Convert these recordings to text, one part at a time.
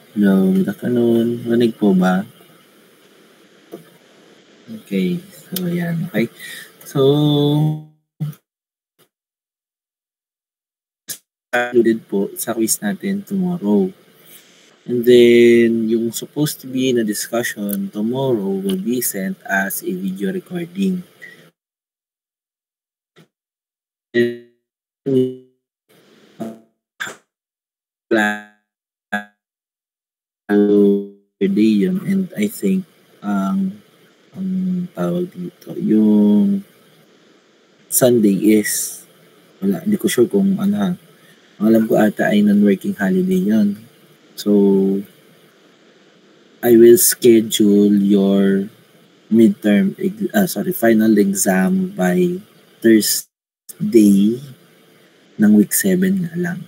Hello, good afternoon. Manig po ba? Okay, so yan, okay. So, included po sa quiz natin tomorrow. And then, yung supposed to be na discussion tomorrow will be sent as a video recording. And, day yun, and I think ang tawag dito, yung Sunday is wala, hindi ko sure kung ano ha. Ang alam ko ata ay non-working holiday yun. So, I will schedule your final exam by Thursday ng week 7 nga lang.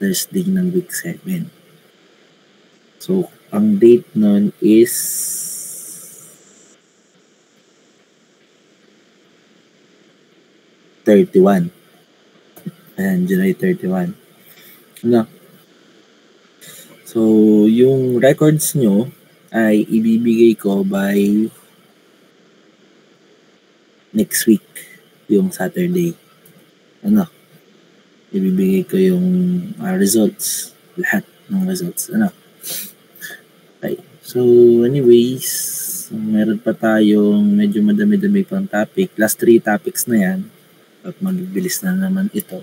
Thursday ng week 7. So, ang date nun is July 31. So, yung records nyo ay ibibigay ko by next week, yung Saturday. Ibibigay ko yung results, lahat ng results. Okay. So, anyways, meron pa tayong medyo madami-dami pang topic. Last 3 topics na yan. At magbibilis na naman ito.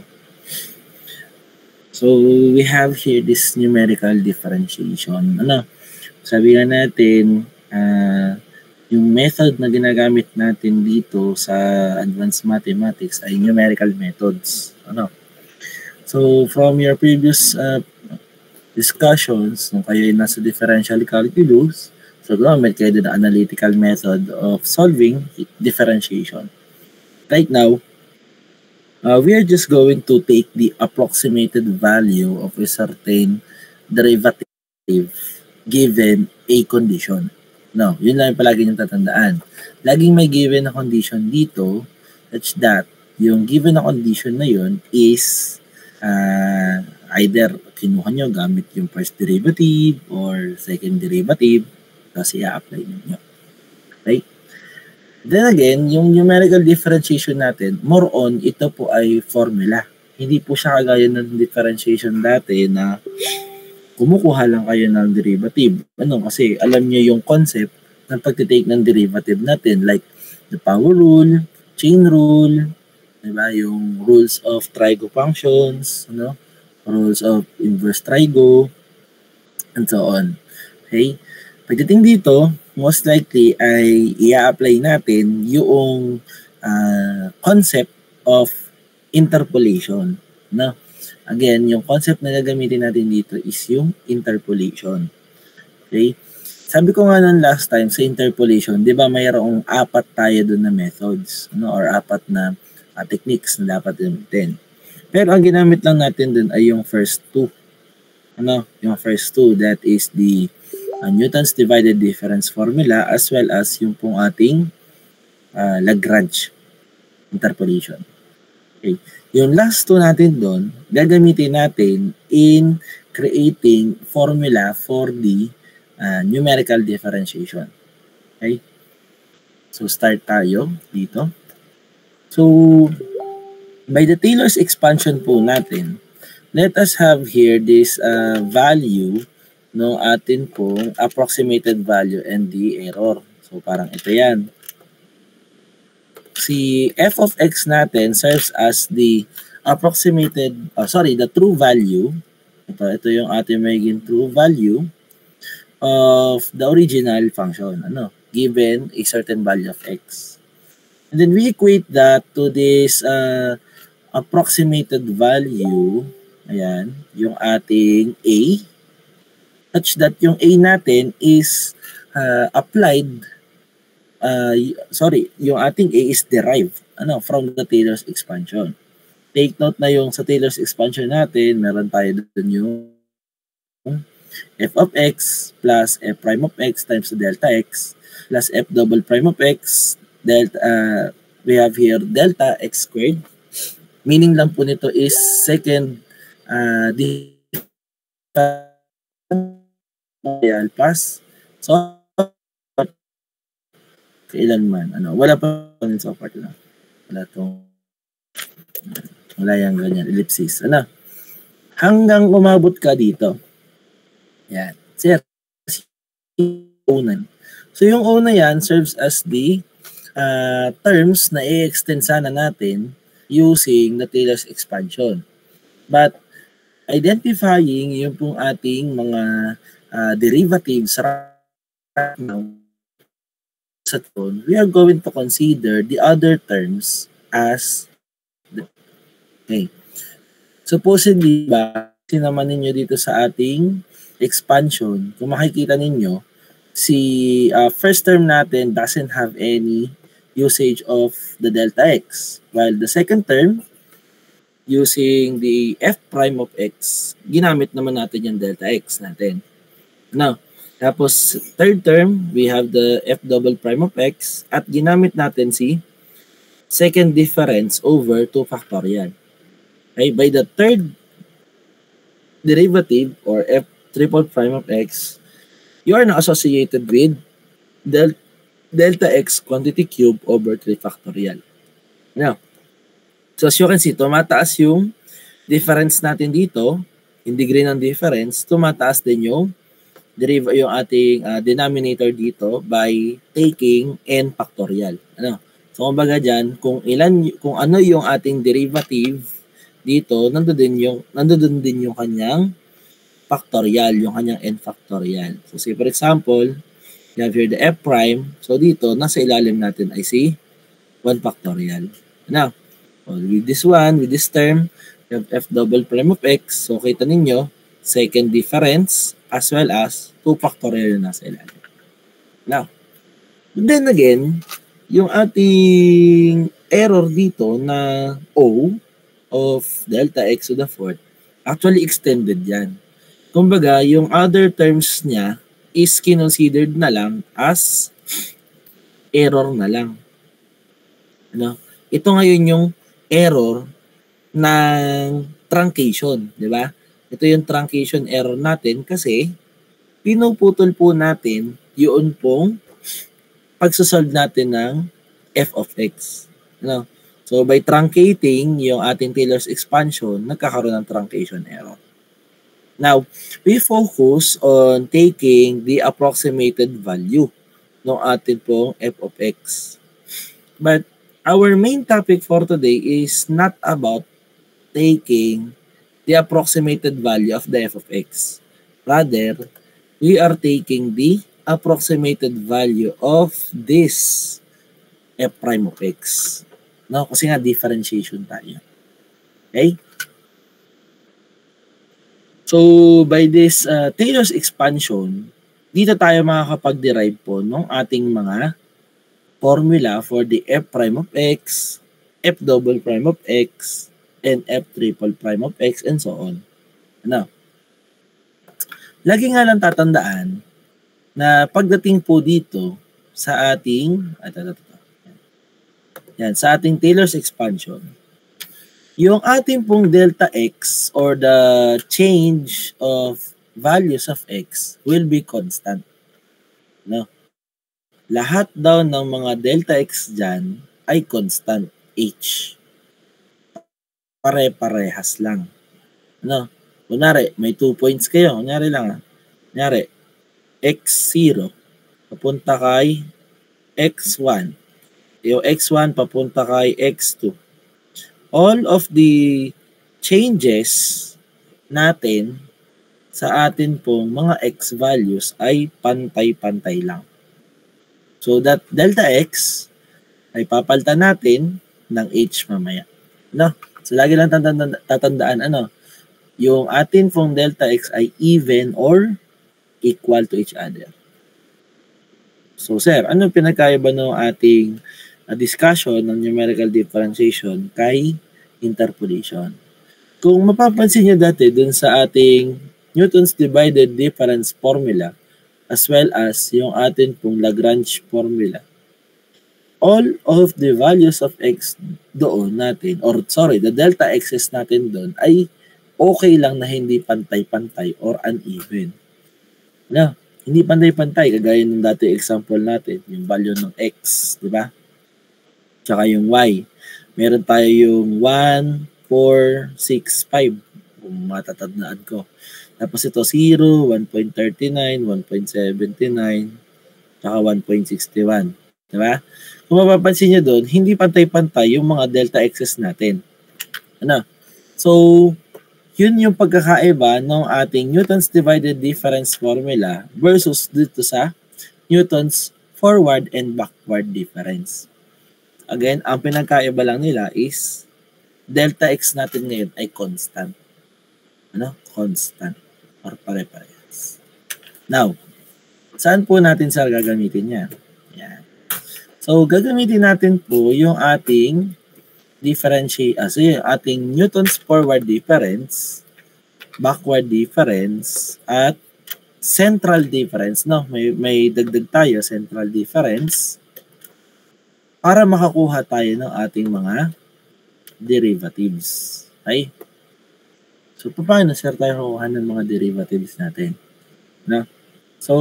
So, we have here this numerical differentiation. Sabi nga natin, yung method na ginagamit natin dito sa advanced mathematics ay numerical methods. So, from your previous discussions, nung kayo ay nasa differential calculus, so gumamit kayo din ang analytical method of solving differentiation. Right now, we are just going to take the approximated value of a certain derivative given a condition. No, yun lang yung palagi niyong tatandaan. Laging may given na condition dito such that yung given na condition na yun is either kinuha nyo gamit yung first derivative or second derivative kasi i-apply nyo. Right? Then again, yung numerical differentiation natin, more on, ito po ay formula. Hindi po siya kagaya ng differentiation dati na kumukuha lang kayo ng derivative. Kasi alam nyo yung concept ng pagtitake ng derivative natin, like the power rule, chain rule, diba? Yung rules of trigo functions, rules of inverse trigo, and so on. Okay? Pagdating dito, most likely ay i-apply natin yung concept of interpolation. Again, yung concept na gagamitin natin dito is yung interpolation. Okay? Sabi ko nga nun last time sa interpolation, di ba mayroong 4 tayo dun na methods, or 4 na techniques na dapat gamitin. Pero ang ginamit lang natin dun ay yung first 2. Yung first 2, that is the Newton's divided difference formula as well as yung pong ating Lagrange interpolation. Okay. Yung last 2 natin doon, gagamitin natin in creating formula for the numerical differentiation. Okay? So, start tayo dito. So, by the Taylor's expansion po natin, let us have here this value ng atin pong approximated value and the error. So, parang ito yan. Si f of x natin serves as the the true value. Ito yung ating magiging true value of the original function, given a certain value of x. And then we equate that to this approximated value, ayan, yung ating a, such that yung a natin is applied, yung ating a is derived from the Taylor's expansion. Take note na yung sa Taylor's expansion natin, meron tayo dun yung f of x plus f prime of x times the delta x plus f double prime of x delta, we have here delta x squared. Meaning lang po nito is second pass. So, kailanman. Wala pa rin so far lang. Wala yung ganyan, ellipsis. Hanggang umabot ka dito. Yan. Sir, unan. So, yung una yan serves as the terms na i-extend sana natin using the Taylor's expansion. But, identifying yung pong ating mga derivatives right now, we are going to consider the other terms as okay. Supposedly, naman ninyo dito sa ating expansion, kung makikita ninyo, si first term natin doesn't have any usage of the delta x, while the second term, using the f prime of x, ginamit naman natin yung delta x natin. Now, tapos third term, we have the f double prime of x at ginamit natin si second difference over 2 factorial. Okay, by the third derivative or f triple prime of x, you are now associated with delta x quantity cube over 3 factorial. Now, so as you can see, tumataas yung difference natin dito, in degree ng difference, tumataas din yung ating denominator dito by taking n factorial. So kumbaga diyan, kung ano yung ating derivative dito, nandoon din yung kanyang factorial, yung kanyang n factorial. So say for example, you have here the f prime. So dito, nasa ilalim natin ay si 1 factorial. Now, with this term, you have f double prime of x. So kita ninyo, second difference as well as 2 factorial na nasa ilalim. Now, then again, yung ating error dito na O of delta x to the fourth, actually extended yan. Kumbaga, yung other terms niya is considered na lang as error na lang. Ito ngayon yung error ng truncation, di ba? Ito yung truncation error natin kasi pinuputol po natin yun pong pagsasolve natin ng f of x. So by truncating yung ating Taylor's expansion, nagkakaroon ng truncation error. Now, we focus on taking the approximated value ng ating pong f of x. But our main topic for today is not about taking the approximated value of the f of x. Rather, we are taking the approximated value of this f prime of x. Kasi nga differentiation tayo. Okay? So, by this Taylor's expansion, dito tayo makakapag-derive po ng ating mga formula for the f prime of x, f double prime of x, and f triple prime of x, and so on. Lagi nga lang tatandaan na pagdating po dito sa ating sa ating Taylor's expansion, yung ating pong delta x or the change of values of x will be constant. Lahat daw ng mga delta x dyan ay constant h. Pare-parehas lang. Kunwari, may 2 points kayo. Kunyari, x0 papunta kay x1. Yung x1 papunta kay x2. All of the changes natin sa atin pong mga x values ay pantay-pantay lang. So that delta x ay papalitan natin ng h mamaya. So lagi lang tatandaan yung atin pong delta x ay even or equal to each other. So sir, ano pinagkaiba ng ating discussion ng numerical differentiation kay interpolation? Kung mapapansin nyo dati dun sa ating Newton's divided difference formula as well as yung atin pong Lagrange formula, all of the values of x doon natin, the delta x's natin doon ay okay lang na hindi pantay-pantay or uneven. Na, hindi pantay-pantay, kagaya ng dati example natin, yung value ng x, di ba? Tsaka yung y. Meron tayo yung 1, 4, 6, 5, kung matatandaan ko. Tapos ito 0, 1.39, 1.79, tsaka 1.61. Diba? Kung mapapansin nyo doon, hindi pantay-pantay yung mga delta x's natin. Ano? So, yun yung pagkakaiba ng ating Newton's divided difference formula versus dito sa Newton's forward and backward difference. Again, ang pinagkaiba lang nila is delta x natin ngayon ay constant. Ano? Constant. Or pare-parehas. Now, saan po natin sir gagamitin yan? Yan. So, gagamitin natin po yung ating yung ating Newton's forward difference, backward difference, at central difference. No? May dagdag tayo, central difference, para makakuha tayo ng ating mga derivatives. Okay? So, paano sir tayo kukuha ng mga derivatives natin? No? So,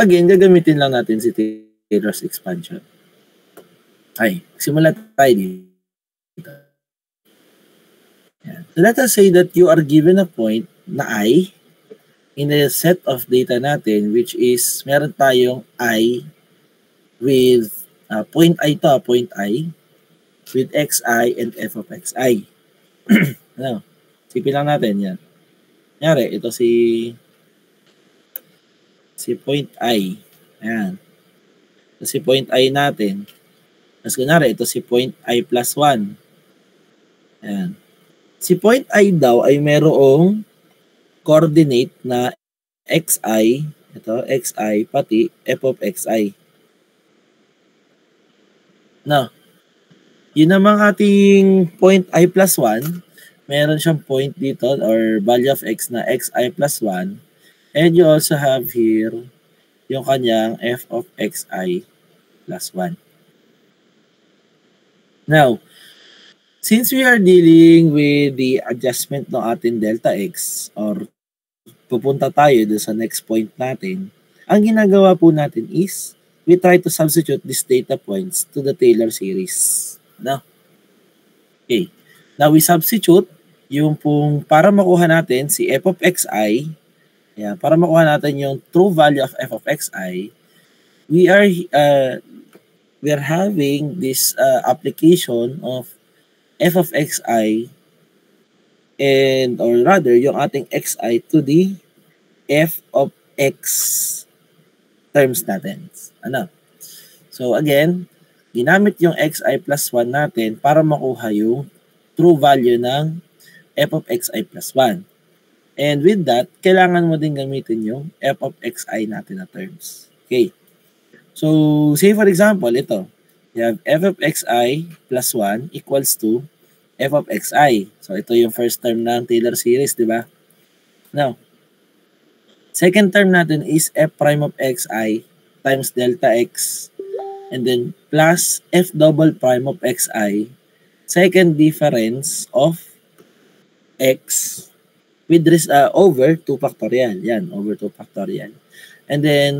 again, gagamitin lang natin si Taylor's expansion. Okay, simula tayo dito. Yan. So, let us say that you are given a point na I in a set of data natin, which is, meron tayong I with point I to, point I, with xi and f of xi. Ano? Sipin lang natin yan. Kunyari, ito si point I. Ayan. Ito si point I natin. Tapos kunyari, ito si point I plus 1. Ayan. Si point I daw ay merong coordinate na xi, ito, xi, pati f of xi. No. Yun namang ating point I plus 1, meron siyang point dito or value of x na xi plus 1. And you also have here yung kanyang f of xi plus 1. Now, since we are dealing with the adjustment ng ating delta x or pupunta tayo doon sa next point natin, ang ginagawa po natin is we try to substitute these data points to the Taylor series. No? Okay. Now, we substitute yung pong para makuha natin si f of xi, para makuha natin yung true value of f of xi, we are having this application of f of xi and or rather yung ating xi to the f of x terms natin. Ano? So again, ginamit yung xi plus 1 natin para makuha yung true value ng f of xi plus 1. And with that, kailangan mo din gamitin yung f of xi natin na terms. Okay. So, say for example, ito. You have f of xi plus 1 equals to f of xi. So, ito yung first term ng Taylor series, di ba? Now, second term natin is f prime of xi times delta x and then plus f double prime of xi, second difference of x with over 2 factorial. Yan, over 2 factorial. And then,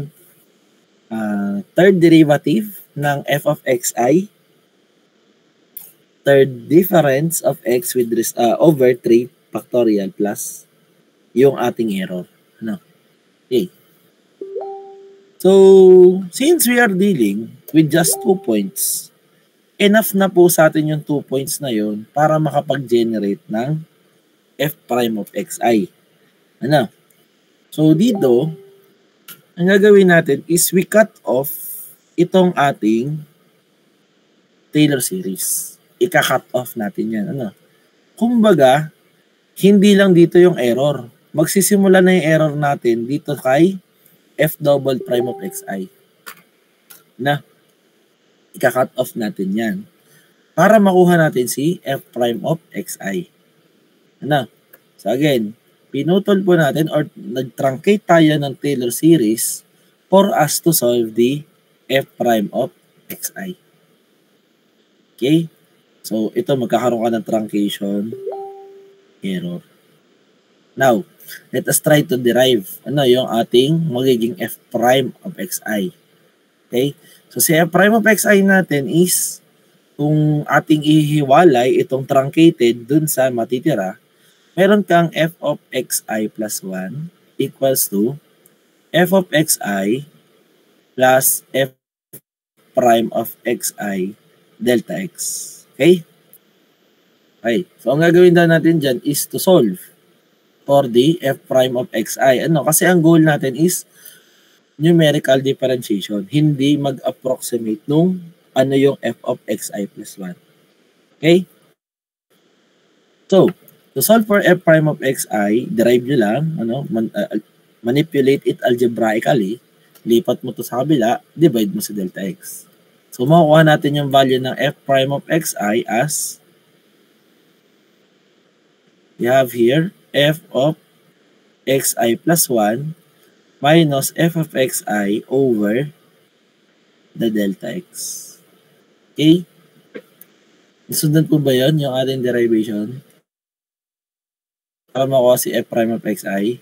third derivative ng f of xi, third difference of x with over 3 factorial plus yung ating error. Ano? Okay. So, since we are dealing with just 2 points, enough na po sa atin yung 2 points na yun para makapag-generate ng f prime of xi. Ano? So, dito, ang gagawin natin is we cut off itong ating Taylor series. Ika-cut off natin yan. Ano? Kumbaga, hindi lang dito yung error. Magsisimula na yung error natin dito kay f double prime of xi. Na, ika-cut off natin yan. Para makuha natin si f prime of xi. Ano? So again, pinutol po natin or nag-truncate tayo ng Taylor series for us to solve the f prime of xi. Okay? So, ito magkakaroon ka ng truncation error. Now, let us try to derive ano yung ating magiging f prime of xi. Okay? So, si f prime of xi natin is kung ating ihiwalay itong truncated dun sa matitira, meron kang f of xi plus 1 equals to f of xi plus f prime of xi delta x. Okay? Okay. So, ang gagawin daw natin dyan is to solve for the f prime of xi. Ano? Kasi ang goal natin is numerical differentiation. Hindi mag-approximate nung ano yung f of xi plus 1. Okay? So, to solve for f prime of xi, derive nyo lang, manipulate it algebraically, lipat mo to sa kabila, divide mo sa delta x. So, makukuha natin yung value ng f prime of xi as we have here f of xi plus 1 minus f of xi over the delta x. Okay? Nasundan po ba yun, yung ating derivation? Para makuha si f prime of xi.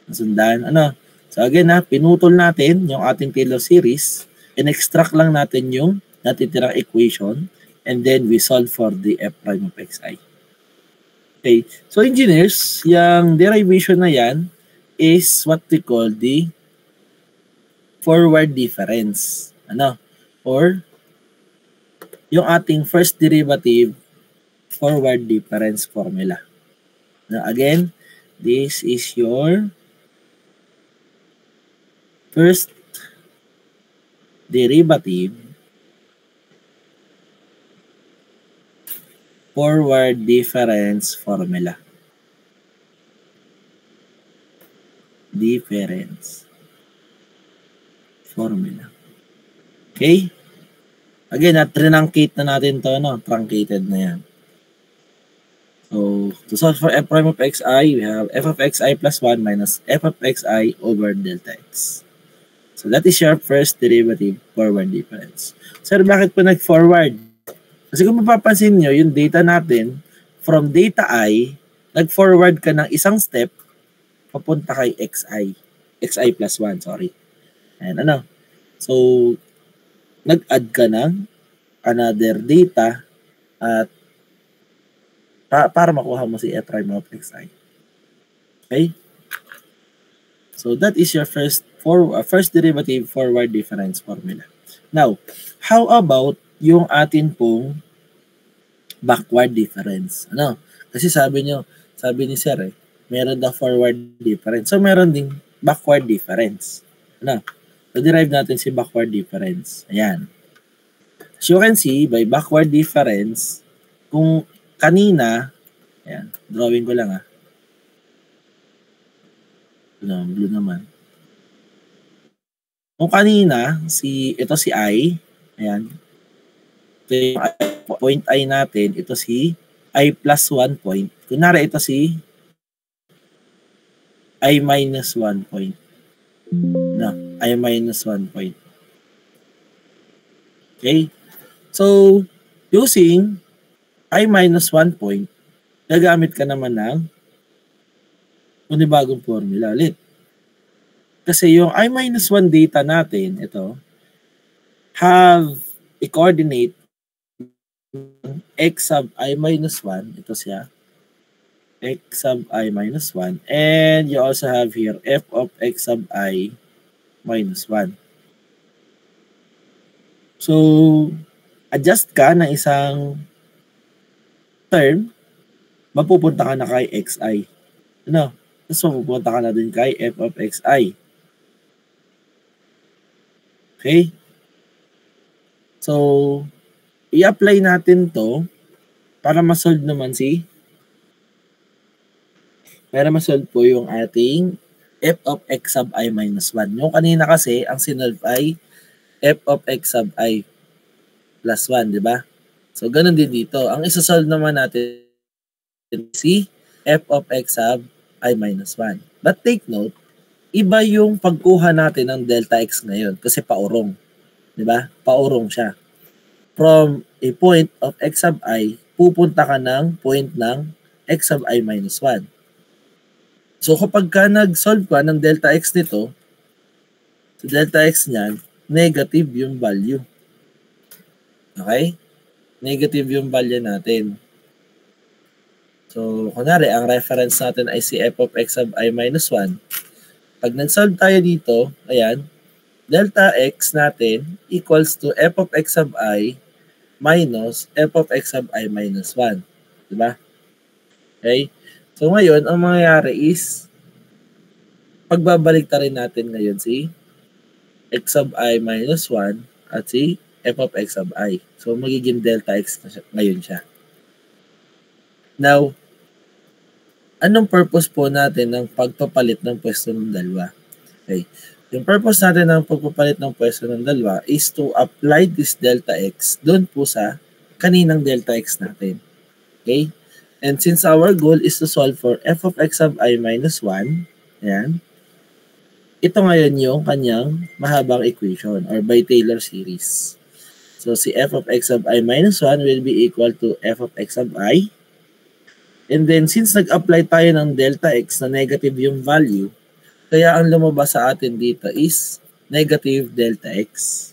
Nasundan. Ano? So again pinutol natin yung ating Taylor series, in-extract lang natin yung natitirang equation, and then we solve for the f prime of xi. Okay. So engineers, yung derivation na yan is what we call the forward difference. Ano? Or yung ating first derivative forward difference formula. Now again, this is your first derivative forward difference formula. Difference formula. Okay? Again, truncate na natin to, no? Truncated na yan. So, to solve for f prime of xi, we have f of xi plus 1 minus f of xi over delta x. So, that is your first derivative forward difference. Sir, bakit po nag-forward? Kasi kung mapapansin nyo, yung data natin, from data I, nag-forward ka ng isang step, papunta kay xi plus 1, sorry. And ano? So, nag-add ka ng another data at para makuha mo si f prime of xi. Okay? So, that is your first derivative forward difference formula. Now, how about yung atin pong backward difference? Ano? Kasi sabi ni Sir, meron daw forward difference. So, meron ding backward difference. Ano? So, derive natin si backward difference. Ayan. As you can see, by backward difference, kung kanina, ayan, drawing ko lang blue naman. Kung kanina, ito si I, ayan, ito yung point I natin, ito si I plus 1 point. Kunwari ito si I minus 1 point. No, I minus 1 point. Okay? So, using I minus 1 point, gagamit ka naman ng panibagong formula ulit. Kasi yung I minus 1 data natin, ito, have a coordinate x sub I minus 1, ito siya, x sub I minus 1, and you also have here f of x sub I minus 1. So, adjust ka ng isang term, mapupunta ka na kay xi. Ano? Tapos mapupunta ka na din kay f of xi. Okay? So, i-apply natin to para ma-solve naman para ma-solve po yung ating f of x sub I minus 1. Yung kanina kasi, ang sinolve ay f of x sub I plus 1, di ba? So, ganun din dito. Ang isa-solve naman natin si f of x sub I minus 1. But take note, iba yung pagkuha natin ng delta x ngayon kasi paurong. Di ba? Paurong siya. From a point of x sub I, pupunta ka ng point ng x sub I minus 1. So kapag ka nag-solve ka ng delta x nito, so delta x niyan, negative yung value. Okay? Negative yung value natin. So, kunwari, ang reference natin ay si f of x sub I minus 1. Pag nag-solve tayo dito, ayan, delta x natin equals to f of x sub I minus f of x sub I minus 1. Diba? Okay? So, ngayon, ang mangyayari is, pagbabalik ta rin natin ngayon si x sub I minus 1 at si f of x sub I. So, magiging delta x na ngayon siya. Now, anong purpose po natin ng pagpapalit ng pwesto ng dalawa? Okay. Yung purpose natin ng pagpapalit ng pwesto ng dalawa is to apply this delta x doon po sa kaninang delta x natin. Okay? And since our goal is to solve for f of x sub I minus 1, ayan, ito ngayon yung kanyang mahabang equation or by Taylor series. So, si f of x sub I minus 1 will be equal to f of x sub I. And then, since nag-apply tayo ng delta x na negative yung value, kaya ang lumabas sa atin dito is negative delta x.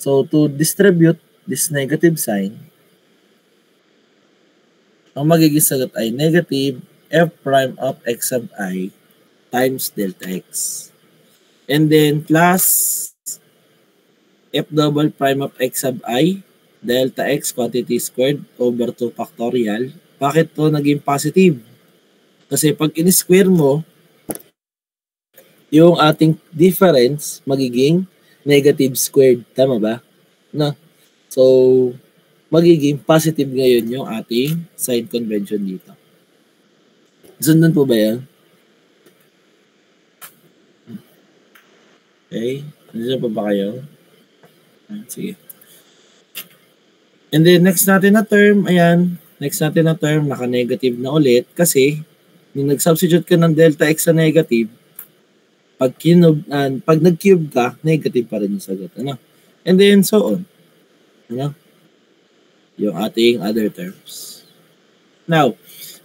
So, to distribute this negative sign, ang magiging sagot ay negative f prime of x sub I times delta x. And then, plus f double prime of x sub I delta x quantity squared over 2 factorial. Bakit to naging positive? Kasi pag in-square mo, yung ating difference magiging negative squared. Tama ba? No? So, magiging positive ngayon yung ating sign convention dito. Sundan po ba yan? Okay. Nandiyan pa ba kayo? Sige. And then, next natin na term, ayan. Next natin na term, naka-negative na ulit kasi nung nag-substitute ka ng delta x sa negative, pag nag-cube ka, negative pa rin yung sagot. Ano? And then, so on. Ano? Yung ating other terms. Now,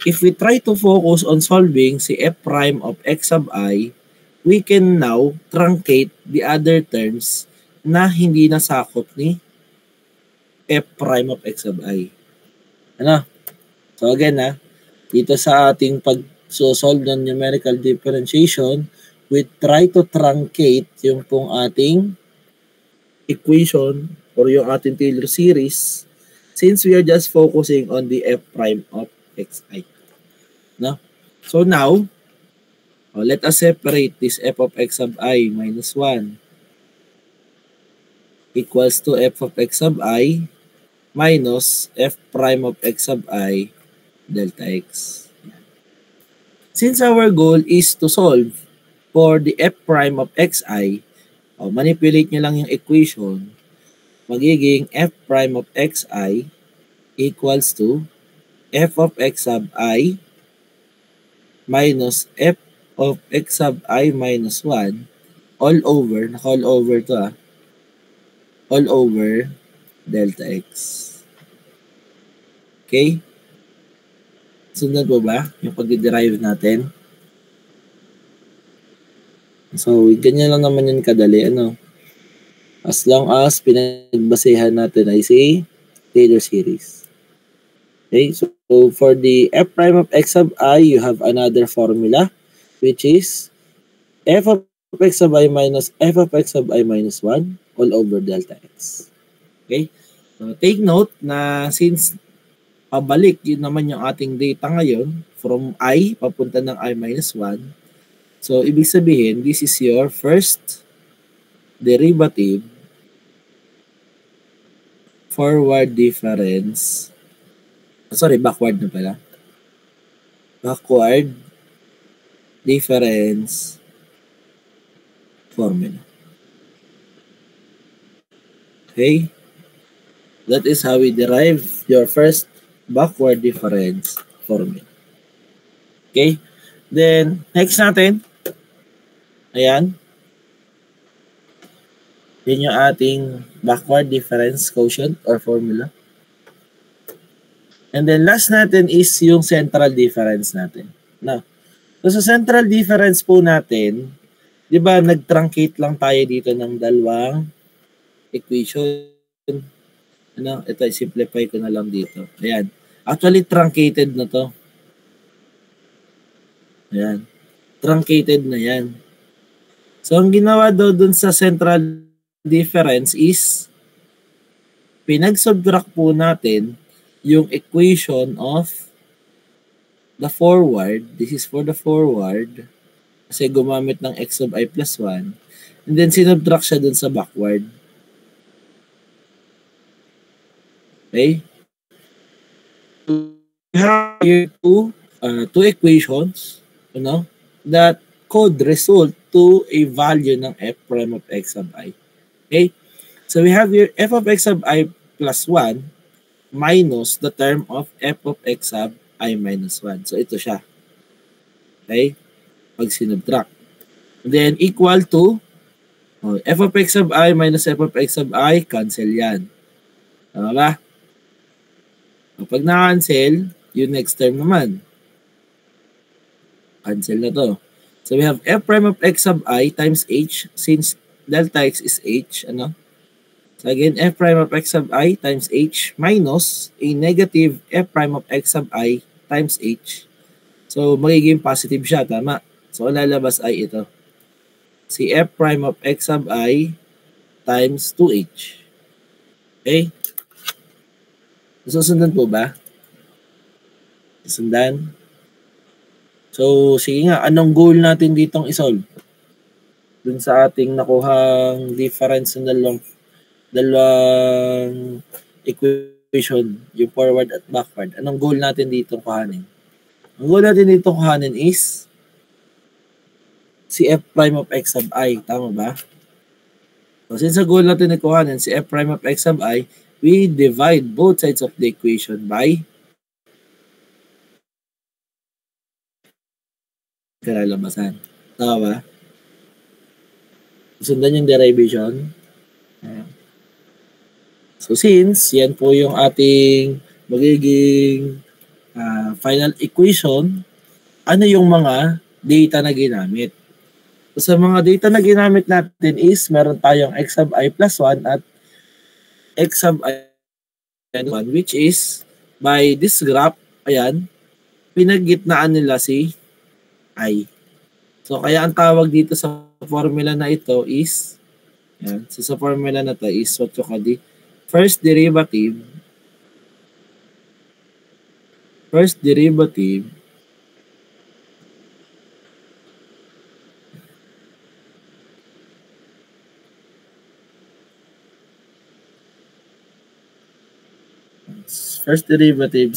if we try to focus on solving si f prime of x sub I, we can now truncate the other terms na hindi nasakop ni f prime of x sub I. Ano? So again, dito sa ating pag-solve ng numerical differentiation, we try to truncate yung pong ating equation or yung ating Taylor series since we are just focusing on the f prime of xi. No? So now, let us separate this f of x sub I minus 1 equals to f of x sub I minus f prime of x sub I delta x. Since our goal is to solve for the f prime of xi, manipulate nyo lang yung equation, magiging f prime of xi equals to f of x sub I minus f of x sub I minus 1 all over, naka-all over to all over delta x. Okay? Sundan po ba yung pag-derive natin? So, ganyan lang naman yun kadali. Ano? As long as pinagbasehan natin ay si Taylor series. Okay? So, for the f prime of x sub I, you have another formula which is f of x sub I minus f of x sub I minus 1 all over delta x. Okay? So, take note na since pabalik, yun naman yung ating data ngayon from I, papunta ng I minus 1. So, ibig sabihin, this is your first derivative forward difference. Sorry, backward na pala. Backward difference formula. Okay? That is how we derive your first backward difference formula. Okay? Then, next natin, ayan. Yan yung ating backward difference quotient or formula. And then, last natin is yung central difference natin. Now, So sa central difference po natin, di ba nag-truncate lang tayo dito ng dalawang equation. Ano, ito simplify ko na lang dito. Ayan. Actually truncated na to. Ayan. Truncated na yan. So ang ginawa daw dun sa central difference is pinag-subtract po natin yung equation of the forward. This is for the forward. Kasi gumamit ng x of I plus 1. And then sinubtract siya dun sa backward. Okay? We have here two equations, that could result to a value ng f prime of x sub I. Okay? So we have here f of x sub I plus 1 minus the term of f of x sub I minus 1. So ito siya. Okay? Pag sinubtract. And then equal to f of x sub I minus f of x sub I, cancel yan. Tama ba? Pag na-cancel, yung next term naman. Cancel na to. So we have f prime of x sub I times h, since delta x is h, So again, f prime of x sub I times h minus a negative f prime of x sub I times h. So magiging positive siya, tama? So lalabas ay ito. Si f prime of x sub I times 2h. Okay? Susundan po ba? Susundan? So, sige nga, anong goal natin ditong isolve? Dun sa ating nakuhang difference ng dalawang equation, yung forward at backward. Anong goal natin dito kuhanin? Ang goal natin dito kuhanin is si f prime of x sub I. Tama ba? So, since ang goal natin na kuhanin si f prime of x sub I, we divide both sides of the equation by kalalabasan. Tama ba? Sundan yung derivation. So since yan po yung ating magiging final equation, ano yung mga data na ginamit? So sa mga data na ginamit natin is meron tayong x sub I plus 1 at x sub I 1, which is by this graph, ayan, pinaggitnaan nila si I. So kaya ang tawag dito sa formula na ito is, ayan, so sa formula na to is what you call the first derivative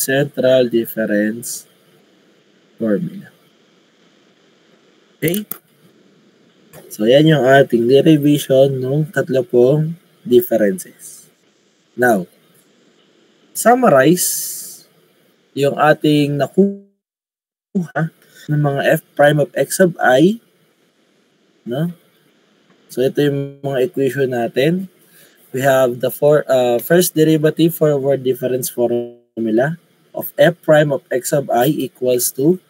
central difference formula. Okay? So, yan yung ating derivation ng tatlo pong differences. Now, summarize yung ating nakuha ng mga f prime of x sub I. So, ito yung mga equation natin. We have the first derivative forward difference formula of f prime of x sub I equals to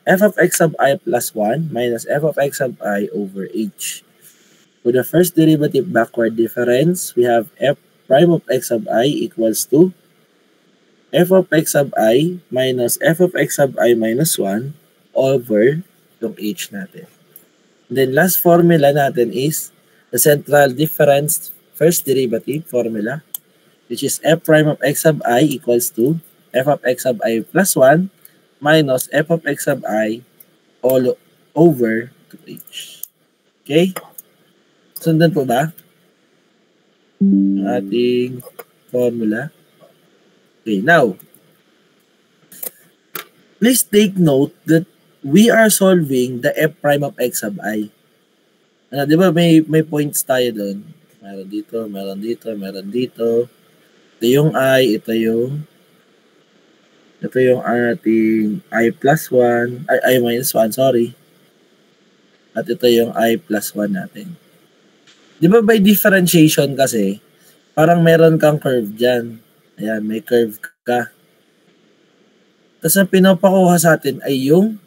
f of x sub I plus 1 minus f of x sub I over h. For the first derivative backward difference, we have f prime of x sub I equals to f of x sub I minus f of x sub I minus 1 over yung h natin. And then last formula natin is the central difference first derivative formula, which is f prime of x sub I equals to f of x sub I plus 1 minus f of x sub I all over 2h. Okay? Sundan po ba ang ating formula? Okay, now, please take note that we are solving the f prime of x sub I. Di ba may points tayo doon? Meron dito, meron dito, meron dito. Ito yung I, ito yung ating I plus 1, I minus 1, sorry. At ito yung I plus 1 natin. Di ba by differentiation kasi, parang meron kang curve dyan. Ayan, may curve ka. Tapos ang pinapakuha sa atin ay yung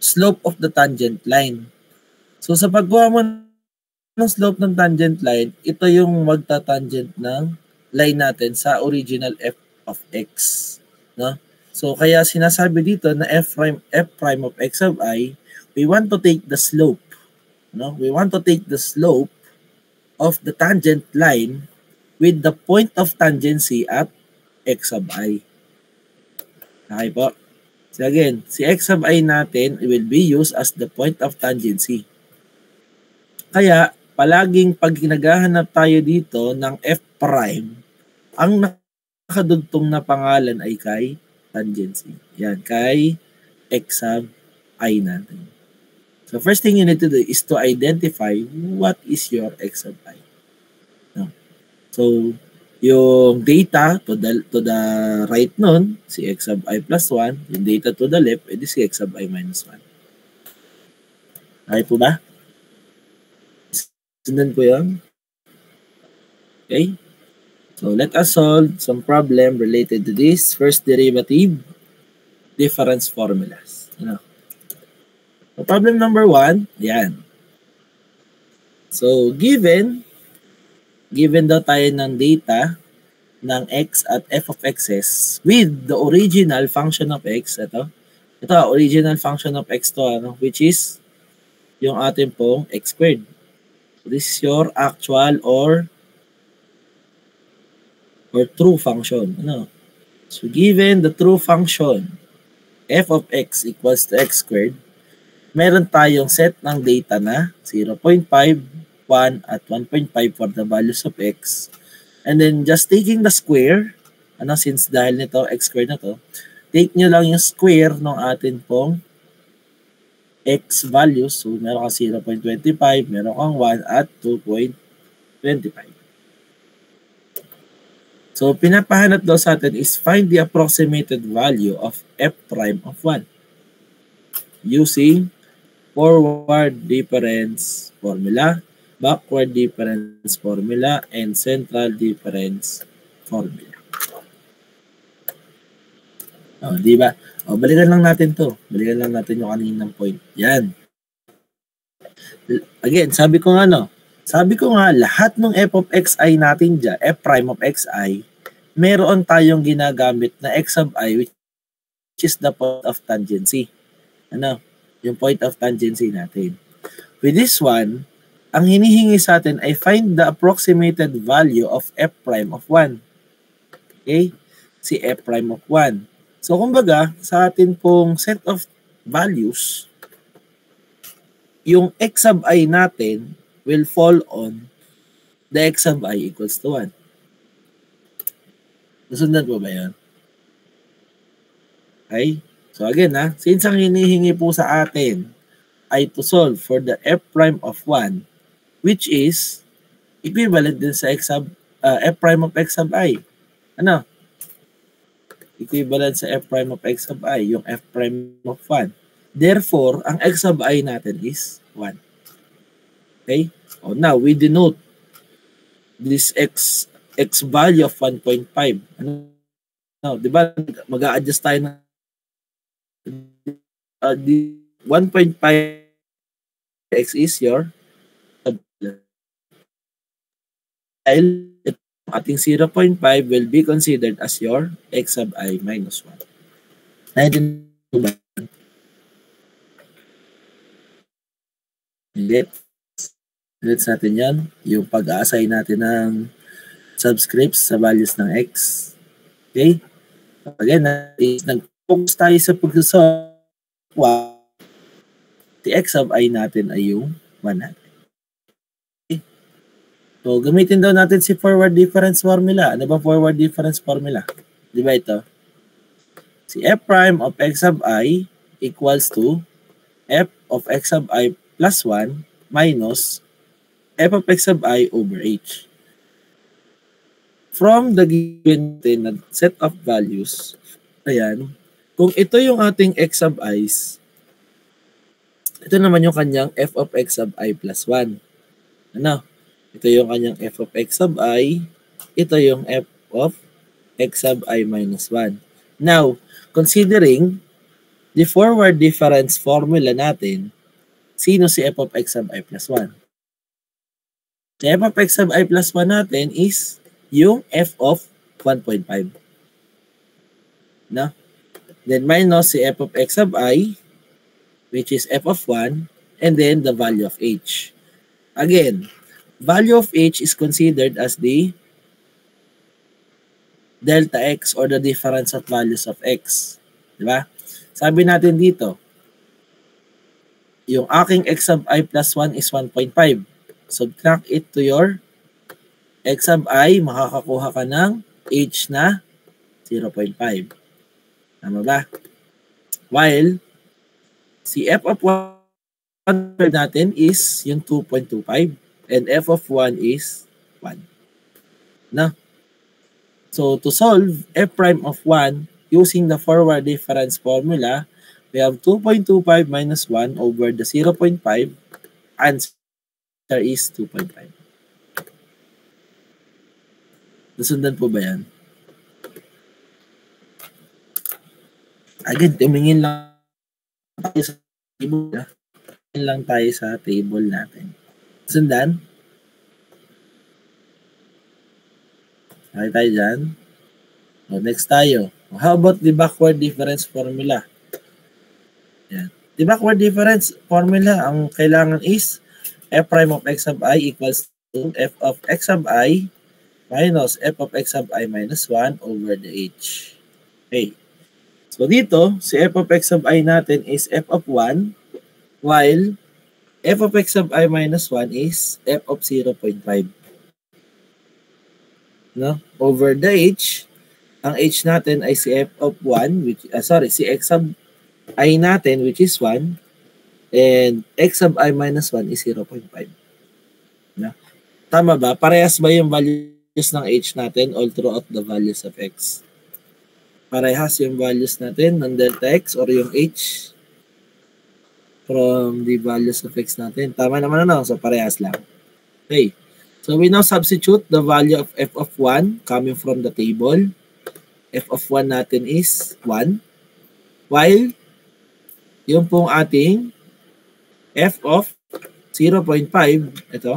slope of the tangent line. So sa pagkuha mo ng slope ng tangent line, ito yung magta-tangent ng line natin sa original f of x, no? So kaya sinasabi dito na f prime of x of I, we want to take the slope, no? We want to take the slope of the tangent line with the point of tangency at x of I. Okay po? So again, si x of I natin will be used as the point of tangency. Kaya, palaging pag naghahanap tayo dito ng f prime, ang nakadugtong na pangalan ay kay tangency. Yan, kay x sub I natin. So first thing you need to do is to identify what is your x sub I. No? So, yung data to the right nun, si x sub I plus 1, yung data to the left, edi si x sub I minus 1. Okay po ba? Sundan ko yun. Okay? So, let us solve some problem related to this first derivative difference formulas. Ano? So, problem number 1, yan. So, given daw tayo ng data ng x at f of x's with the original function of x, ito original function of x to, which is yung ating pong x squared. So, this is your actual or true function. So, given the true function, f of x equals to x squared, meron tayong set ng data na 0.5, 1, at 1.5 for the values of x. And then, just taking the square, since dahil nito, x squared na to, take nyo lang yung square ng atin pong x values. So, meron kang 0.25, meron kang 1, at 2.25. So, pinapahanap daw sa atin is find the approximated value of f prime of 1 using forward difference formula, backward difference formula, and central difference formula. Di ba? Balikan lang natin to. Balikan lang natin yung kaninang point. Yan. Again, sabi ko nga lahat ng f of xi natin dyan, f prime of xi, meron tayong ginagamit na x of I, which is the point of tangency. Yung point of tangency natin. With this one, ang hinihingi sa atin ay find the approximated value of f prime of 1. Okay? Si f prime of 1. So, kumbaga, sa atin pong set of values, yung x sub I natin will fall on the x sub I equals to 1. Nasundan po ba yun? Okay? So, again, since ang hinihingi po sa atin ay to solve for the f prime of 1, which is equivalent din sa f prime of x sub I. Equivalent sa f prime of x sub I, yung f prime of 1. Therefore, ang x sub I natin is 1. Okay? Now, we denote this x value of 1.5. Di ba? Mag-a-adjust tayo na 1.5 x is your ating 0.5 will be considered as your x sub I minus 1. Naintindihan ba? Hindi. Ulit natin yan. Yung pag-a-assign natin ng subscripts sa values ng x. Okay? Again, nag-focus tayo sa pag-solve. Si x sub I natin ay yung 1 natin. So, gamitin daw natin si forward difference formula. Ano ba forward difference formula? Di ba ito? Si f prime of x sub I equals to f of x sub I plus 1 minus f of x sub I over h. From the given set of values, ayan, kung ito yung ating x sub i's, ito naman yung kanyang f of x sub I plus 1. Ito yung kanyang f of x sub I, ito yung f of x sub I minus 1. Now, considering the forward difference formula natin, sino si f of x sub I plus 1? Si f of x sub I plus 1 natin is yung f of 1.5. No? Then minus si f of x sub I, which is f of 1, and then the value of h. Again, value of h is considered as the delta x or the difference of values of x. Diba? Sabi natin dito, yung aking x sub I plus 1 is 1.5. Subtract it to your x sub I, makakakuha ka ng h na 0.5. Tama ba? While si f of 1 natin is yung 2.25 and f of 1 is 1. No? So to solve f prime of 1 using the forward difference formula, we have 2.25 minus 1 over the 0.5. Answer is 2.5. Nasundan po ba yan? Again, tumingin lang tayo sa table. Tumingin lang tayo sa table natin. Nasundan? Okay tayo dyan. So, next tayo. How about the backward difference formula? Yan. The backward difference formula, ang kailangan is f prime of x sub I equals to f of x sub I minus f of x sub I minus 1 over the h. Okay. So dito, si f of x sub I natin is f of 1, while f of x sub I minus 1 is f of 0.5. No? Over the h, ang h natin ay si f of 1, si x sub I natin, which is 1, and x sub I minus 1 is 0.5. No? Tama ba? Parehas ba yung values ng h natin all throughout the values of x? Parehas yung values natin ng delta x or yung h from the values of x natin. Tama naman ano? So parehas lang. Okay. So we now substitute the value of f of 1 coming from the table. F of 1 natin is 1. While yung pong ating f of 0.5, ito,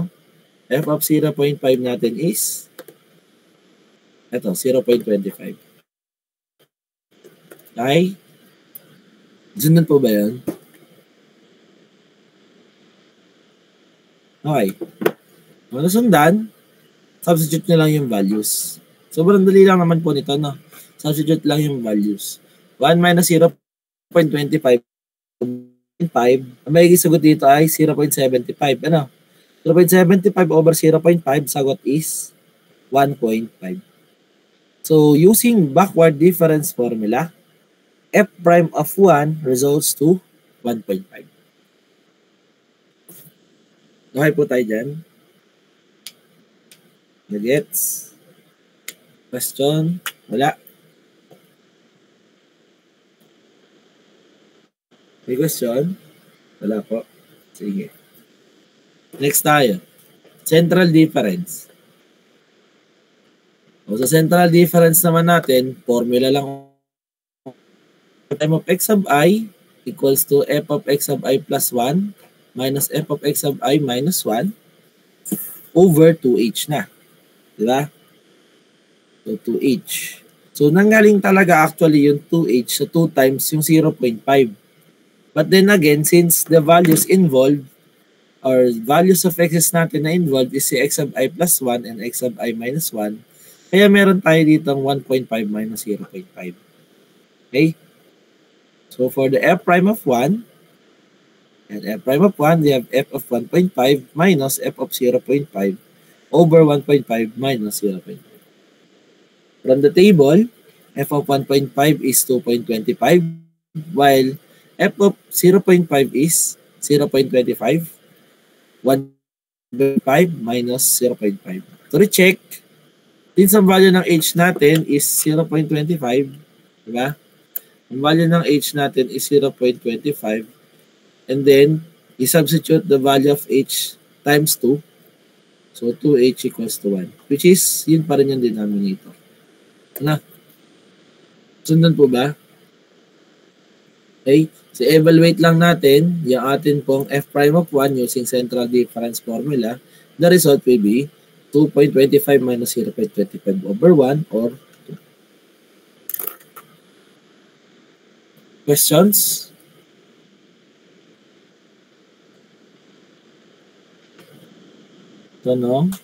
f of 0.5 natin is ito, 0.25. Okay? Sundan po ba yun? Okay. Kung nasundan, substitute nyo lang yung values. Sobrang dali lang naman po nito, no? Substitute lang yung values. 1 minus 0.25, ang may sagot dito ay 0.75. Ano? 0.75 over 0.5, sagot is 1.5. So, using backward difference formula, f prime of 1 results to 1.5. Okay po tayo dyan. Nagets? Question? Wala. May question? Wala po. Sige. Next tayo. Central difference. O sa central difference naman natin, formula lang. F of x sub I equals to f of x sub I plus 1 minus f of x sub I minus 1 over 2h na. Diba? So, 2h. So, nanggaling talaga actually yung 2h sa 2 times yung 0.5. But then again, since the values involved or values of x's natin na involved is si x sub I plus 1 and x sub I minus 1, kaya meron tayo dito 1.5 minus 0.5. Okay? So, for the f prime of 1 and f prime of 1, we have f of 1.5 minus f of 0.5 over 1.5 minus 0.5. From the table, f of 1.5 is 2.25, while f of 0.5 is 0.25. 1.5 minus 0.5. To recheck, since ang value ng h natin is 0.25, diba? Ang value ng h natin is 0.25, and then, i-substitute the value of h times 2. So, 2h equals to 1. Which is, yun pa rin yung denominator. Na? Sundan po ba? Okay? So, evaluate lang natin yung atin pong f prime of 1 using central difference formula. The result will be 2.25 minus 0.25 over 1 or 2. Questions? Tanong?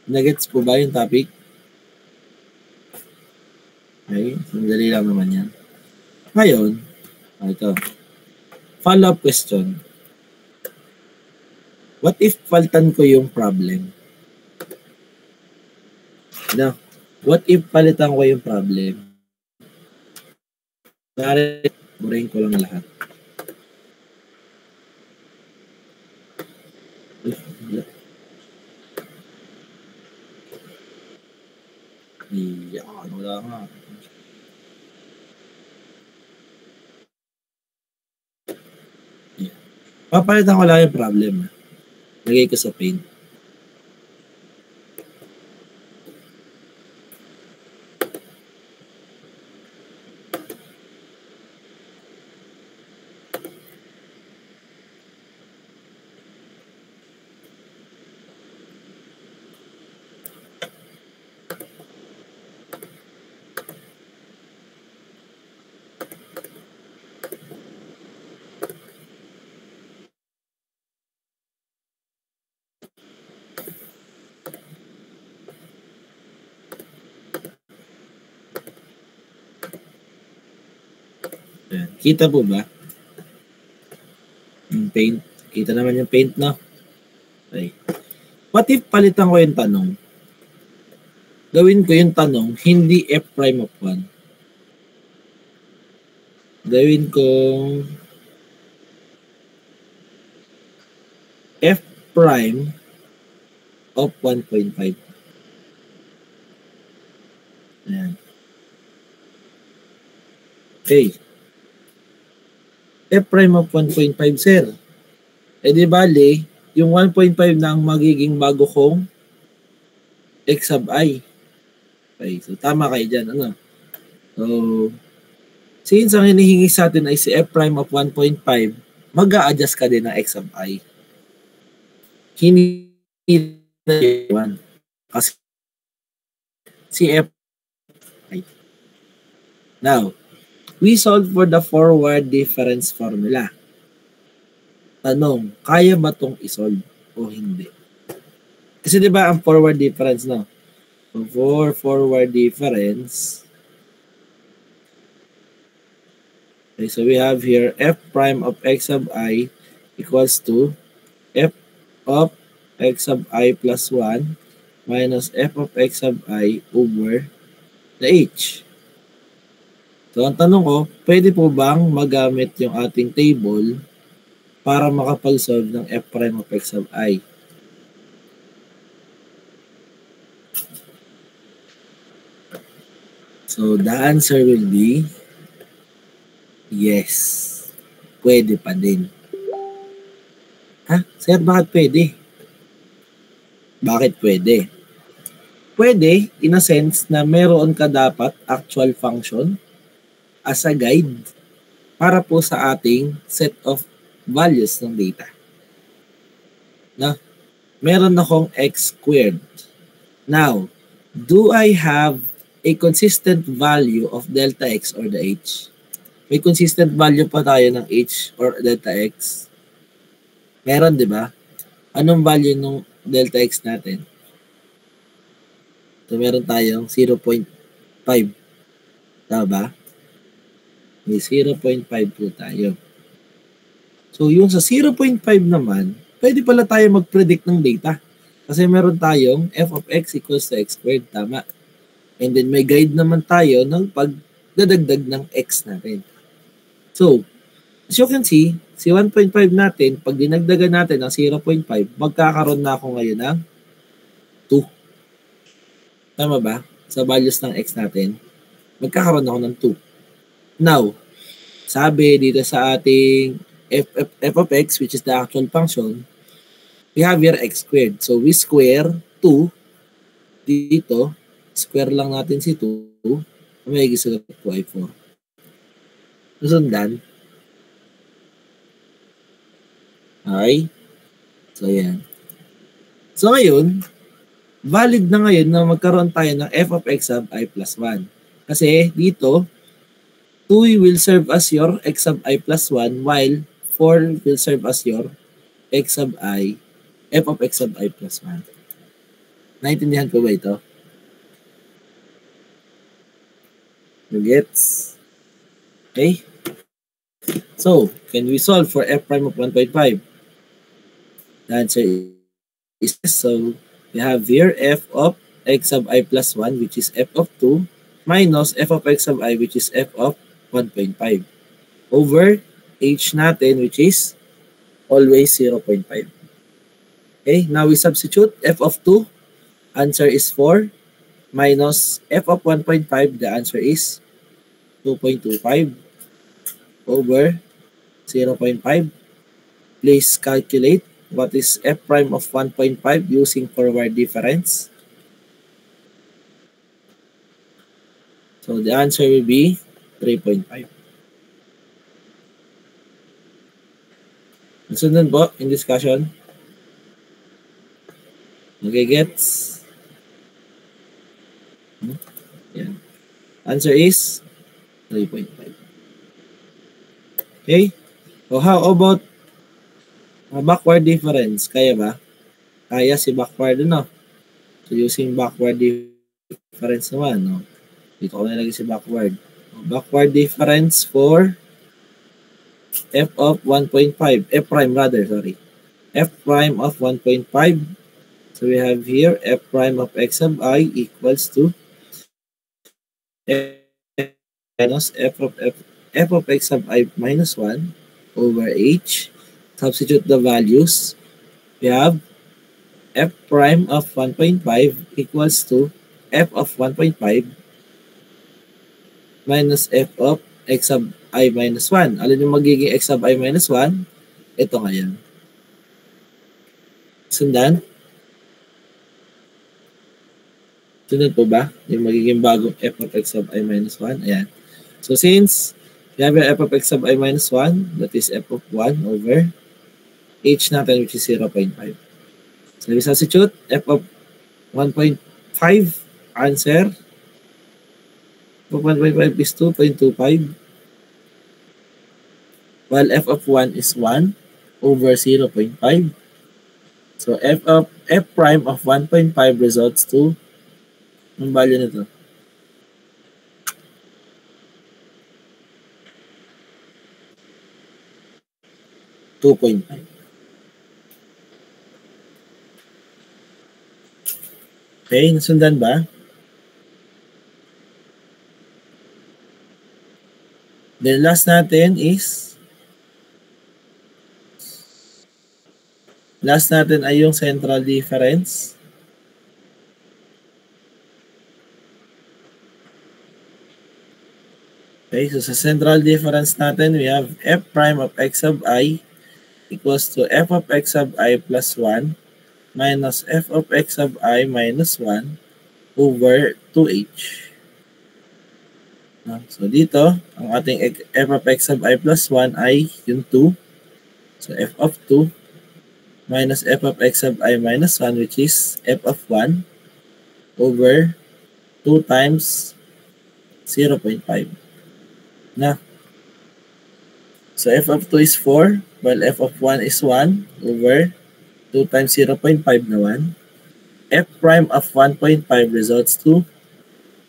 Nagets po ba yung topic? Okay, sandali lang naman yan. Ngayon, ito. Follow-up question. What if palitan ko yung problem? No. What if palitan ko yung problem? Burahin ko lang lahat. Yan, wala nga. Papalitan ko lang yung problem. Lagay ko sa paint. Ayan. Kita po ba? Yung paint. Kita naman yung paint, no? Okay. What if palitan ko yung tanong? Gawin ko yung tanong, hindi f prime of 1. Gawin kong f prime of 1.5. Ayan. Okay. F prime of 1.5, sir. Eh di bali, yung 1.5 na ang magiging bago kong x sub I. Okay, so tama kayo dyan. Ano? So, since ang hinihingi sa atin ay si f prime of 1.5, mag-a-adjust ka din ng x sub I. Hindi na 1. Kasi si f. Now, we solve for the forward difference formula. Tanong, kaya ba itong isolve o hindi? Kasi di ba ang forward difference, no? So, for forward difference, okay, so we have here f prime of x sub I equals to f of x sub I plus 1 minus f of x sub I over the h. So, ang tanong ko, pwede po bang magamit yung ating table para makapag-solve ng f prime of x sub I? So, the answer will be yes. Pwede pa din. Ha? Sir, bakit pwede? Bakit pwede? Pwede, in a sense, na meron ka dapat actual function as a guide para po sa ating set of values ng data. Na, meron akong x squared. Now, do I have a consistent value of delta x or the h? May consistent value pa tayo ng h or delta x? Meron, di ba? Anong value ng delta x natin? So, meron tayong 0.5. Tama ba? May 0.5 po tayo. So, yung sa 0.5 naman, pwede pala tayo mag-predict ng data. Kasi meron tayong f of x equals to x squared. Tama. And then, may guide naman tayo ng pagdadagdag ng x natin. So, as you can see, si 1.5 natin, pag dinagdagan natin ng 0.5, magkakaroon na ako ngayon ng 2. Tama ba? Sa values ng x natin, magkakaroon ako ng 2. Now, sabi dito sa ating f of x, which is the actual function, we have here x squared. So, we square 2 dito. Square lang natin si 2. May gisulat po ay 4. Nasundan? Okay? So, yan. So, ngayon, valid na ngayon na magkaroon tayo ng f of x sub I plus 1. Kasi dito, 2 will serve as your x sub I plus 1 while 4 will serve as your x sub I, f of x sub I plus 1. Naintindihan ko ba ito? Gets? Okay? So, can we solve for f prime of 1.5? The answer is yes. So, we have here f of x sub I plus 1 which is f of 2 minus f of x sub I which is f of 1.5 over h natin which is always 0.5. Okay, now we substitute f of 2, answer is 4, minus f of 1.5, the answer is 2.25 over 0.5. Please calculate what is f prime of 1.5 using forward difference. So the answer will be 3.5. Nasundan po in discussion. Okay, gets? Yan. Answer is 3.5. Okay? So how about backward difference? Kaya ba? Kaya si backward, no? So using backward difference naman, no? Dito ko nilagay si backward. Backward difference for f of 1.5. F prime rather, sorry. F prime of 1.5. So we have here f prime of x sub I equals to f minus f of x sub I minus 1 over h. Substitute the values. We have f prime of 1.5 equals to f of 1.5 minus f of x sub I minus 1. Alin yung magiging x sub I minus 1? Ito nga yan. Sundan? Sundan po ba? Yung magiging bagong f of x sub I minus 1. Ayan. So since we have f of x sub I minus 1, that is f of 1 over h natin which is 0.5. So we substitute f of 1.5 answer. F of 1.5 is 2.25. While f of 1 is 1 over 0.5. So f prime of 1.5 results to ang value nito. $2.5. Okay, nasundan ba? Then last natin ay yung central difference. Okay, so sa central difference natin, we have f prime of x sub I equals to f of x sub I plus 1 minus f of x sub I minus 1 over 2h. So dito, ang ating f of x sub I plus 1 ay yung 2. So f of 2 minus f of x sub I minus 1 which is f of 1 over 2 times 0.5. Na. So f of 2 is 4 while f of 1 is 1 over 2 times 0.5 naman. F prime of 1.5 results to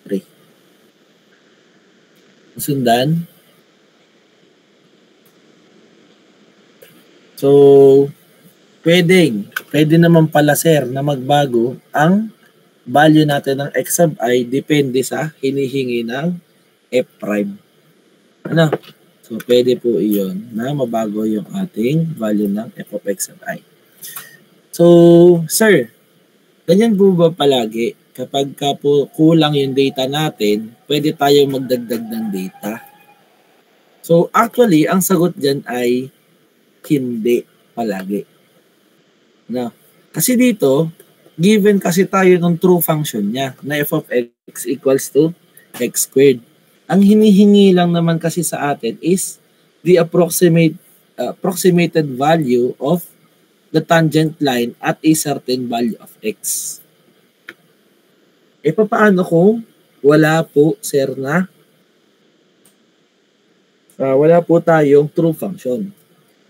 3. Sundan. So, pwede naman pala sir na magbago ang value natin ng x sub I depende sa hinihingi ng f prime. Ano? So, pwede po iyon na mabago yung ating value ng f of x sub I. So, sir, ganyan po ba palagi? Kapag po kulang yung data natin, pwede tayo magdagdag ng data. So, actually, ang sagot dyan ay hindi palagi. No? Kasi dito, given kasi tayo ng true function niya na f of x equals to x squared. Ang hinihingi lang naman kasi sa atin is the approximated value of the tangent line at a certain value of x. E paano kung wala po, sir, na wala po tayong true function?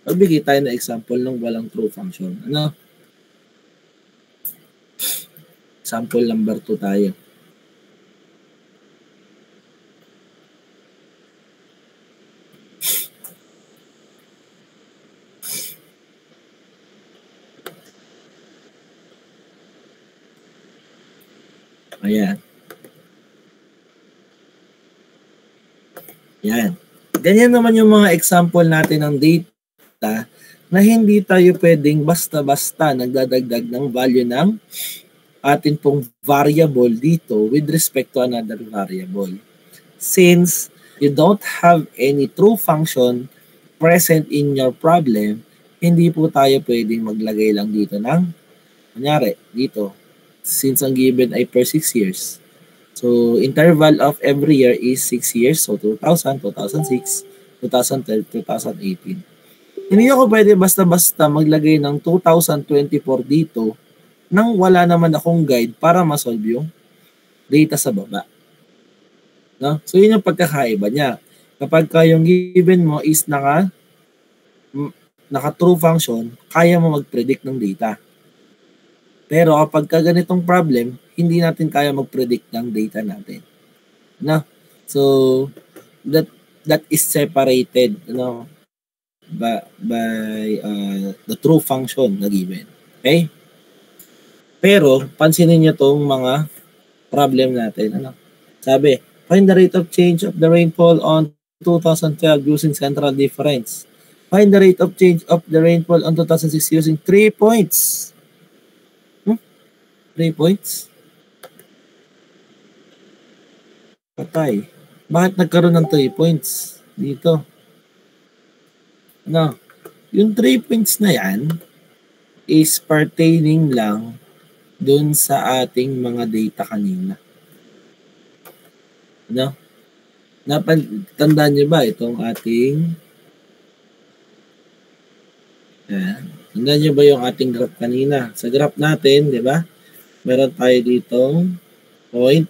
Magbigay tayo ng example ng walang true function. Ano? Example number 2 tayo. Ayan. Yan. Ganyan naman yung mga example natin ng data na hindi tayo pwedeng basta-basta nagdadagdag ng value ng atin pong variable dito with respect to another variable. Since you don't have any true function present in your problem, hindi po tayo pwedeng maglagay lang dito ng, kunyari, dito, since ang given ay per 6 years. So, interval of every year is 6 years. So, 2000, 2006, 2012, 2018. Hindi ako pwede basta-basta maglagay ng 2024 dito nang wala naman akong guide para ma-solve yung data sa baba. No? So, yun yung pagkakaiba niya. Kapag yung given mo is naka-true function, kaya mo mag-predict ng data. Pero kapag ganitong problem, hindi natin kaya mag-predict ng data natin. No? So, that is separated, by the true function na given. Okay? Pero, pansinin niyo tong mga problem natin. Sabi, find the rate of change of the rainfall on 2012 using central difference. Find the rate of change of the rainfall on 2006 using 3 points. 3 points? Patay. Bakit nagkaroon ng 3 points dito? Yung 3 points na yan is pertaining lang dun sa ating mga data kanina. Tandaan niyo ba itong ating tandaan niyo ba yung ating graph kanina? Sa graph natin, di ba? Meron tayo ditong point.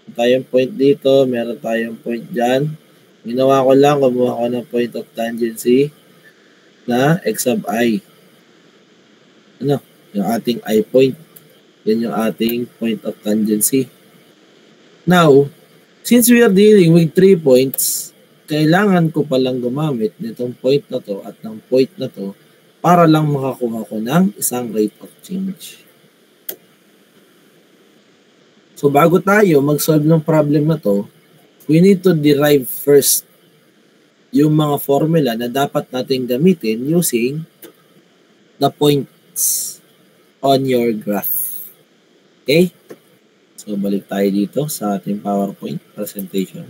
Meron tayong point dito. Meron tayong point dyan. Ginawa ko lang, kumuha ko ng point of tangency na x sub I. Yung ating I point. Yan yung ating point of tangency. Now, since we are dealing with 3 points, kailangan ko palang gumamit nitong point na to at ng point na to para lang makakuha ko ng isang rate of change. So, bago tayo mag-solve ng problem na to, we need to derive first yung mga formula na dapat natin gamitin using the points on your graph. Okay? So, balik tayo dito sa ating PowerPoint presentation.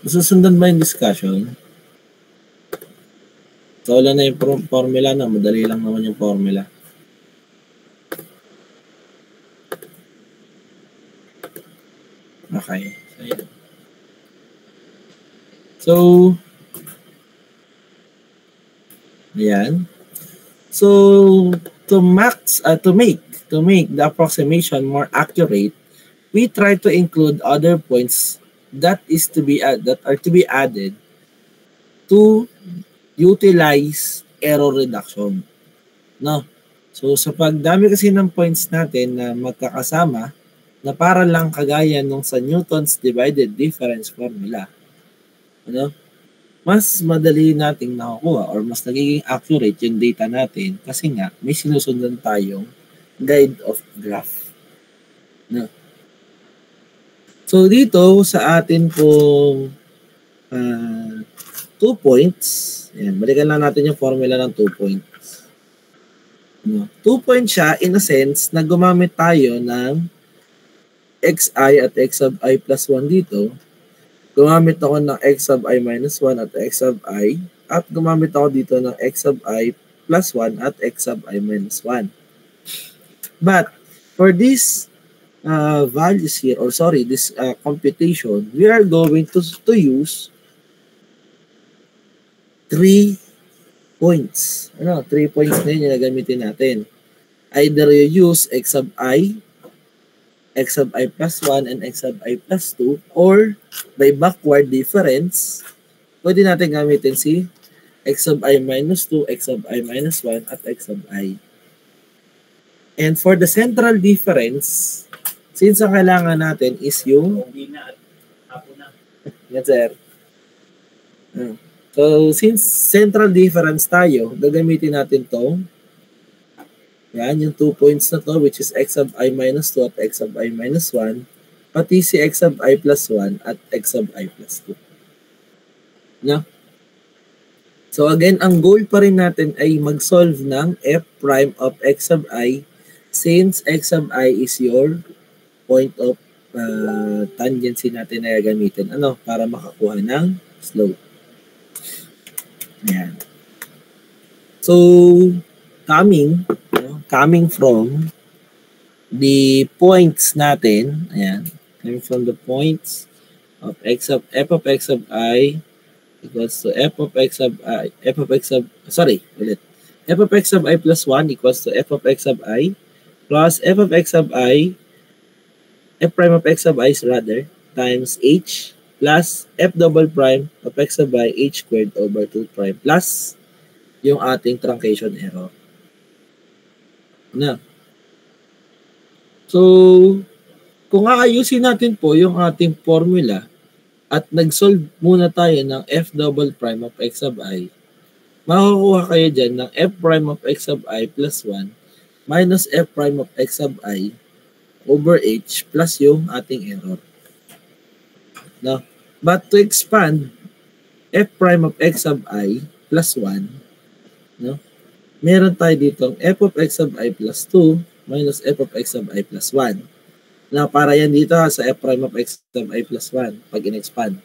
Susundan ba yung discussion? So, wala na yung formula na. Madali lang naman yung formula. Okay. So, ayan. So, to make the approximation more accurate, we try to include other points that are to be added to utilize error reduction. So, sa pagdami kasi ng points natin na magkakasama, na para lang kagaya nung sa Newton's divided difference formula, mas madali nating nakukuha or mas nagiging accurate yung data natin kasi nga may sinusundan tayong guide of graph. So, dito sa atin pong 2 points, ayan, balikan lang natin yung formula ng 2 points. 2 points siya, in a sense, na gumamit tayo ng xi at x sub I plus 1 dito. Gumamit ako ng x sub I minus 1 at x sub I. At gumamit ako dito ng x sub I plus 1 at x sub I minus 1. But for this values here, or sorry, this computation, we are going to use 3 points. 3 points na yun yung gagamitin natin. Either you use x sub I plus 1 and x sub I plus 2, or by backward difference, pwede natin gamitin si x sub I minus 2, x sub I minus 1, at x sub I. And for the central difference, since ang kailangan natin is yung... Yes, sir. So, since central difference tayo, gagamitin natin to. Yan, yung 2 points na to, which is x sub I minus 2 at x sub I minus 1, pati si x sub I plus 1 at x sub I plus 2. No? So, again, ang goal pa rin natin ay mag-solve ng f prime of x sub I, since x sub I is your point of tangency natin na gagamitin. Para makakuha ng slope. Ayan. So, coming from the points natin, ayan, coming from the points of f of x sub I equals to f of x sub I, f of x sub I plus 1 equals to f of x sub I plus f of x sub I, f prime of x sub I rather, times h plus f double prime of x sub I h squared over 2 prime plus yung ating truncation error. Na. So, kung aayusin natin po yung ating formula at nag-solve muna tayo ng f double prime of x sub I, makakuha kayo dyan ng f prime of x sub I plus 1 minus f prime of x sub I over h plus yung ating error. No? But to expand f prime of x sub I plus 1, no? Meron tayo dito f of x sub I plus 2 minus f of x sub I plus 1. Now, para yan dito sa f prime of x sub I plus 1 pag in-expand.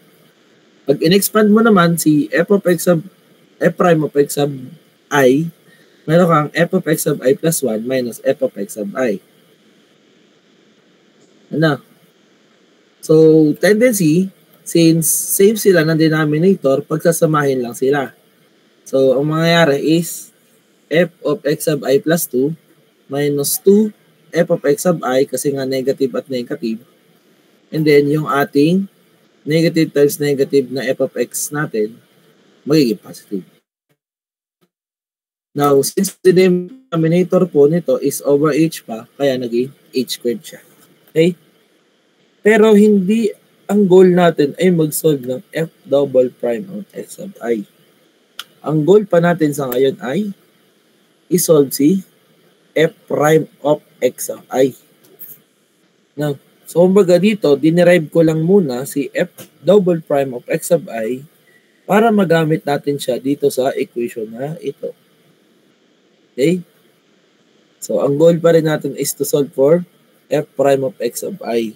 Pag in-expand mo naman si f prime of x sub I, meron kang f of x sub I plus 1 minus f of x sub I. So, tendency, since same sila ng denominator, pagsasamahin lang sila. So, ang mangyayari is f of x sub I plus 2 minus 2 f of x sub I, kasi nga negative at negative. And then, yung ating negative times negative na f of x natin, magiging positive. Now, since the denominator po nito is over h pa, kaya naging h squared siya. Okay? Pero hindi ang goal natin ay mag-solve ng f double prime of x sub I. Ang goal pa natin sa ngayon ay i-solve si f prime of x sub I. Now, so kumbaga dito, dinerive ko lang muna si f double prime of x sub I para magamit natin siya dito sa equation na ito. Okay? So, ang goal pa rin natin is to solve for f prime of x sub I.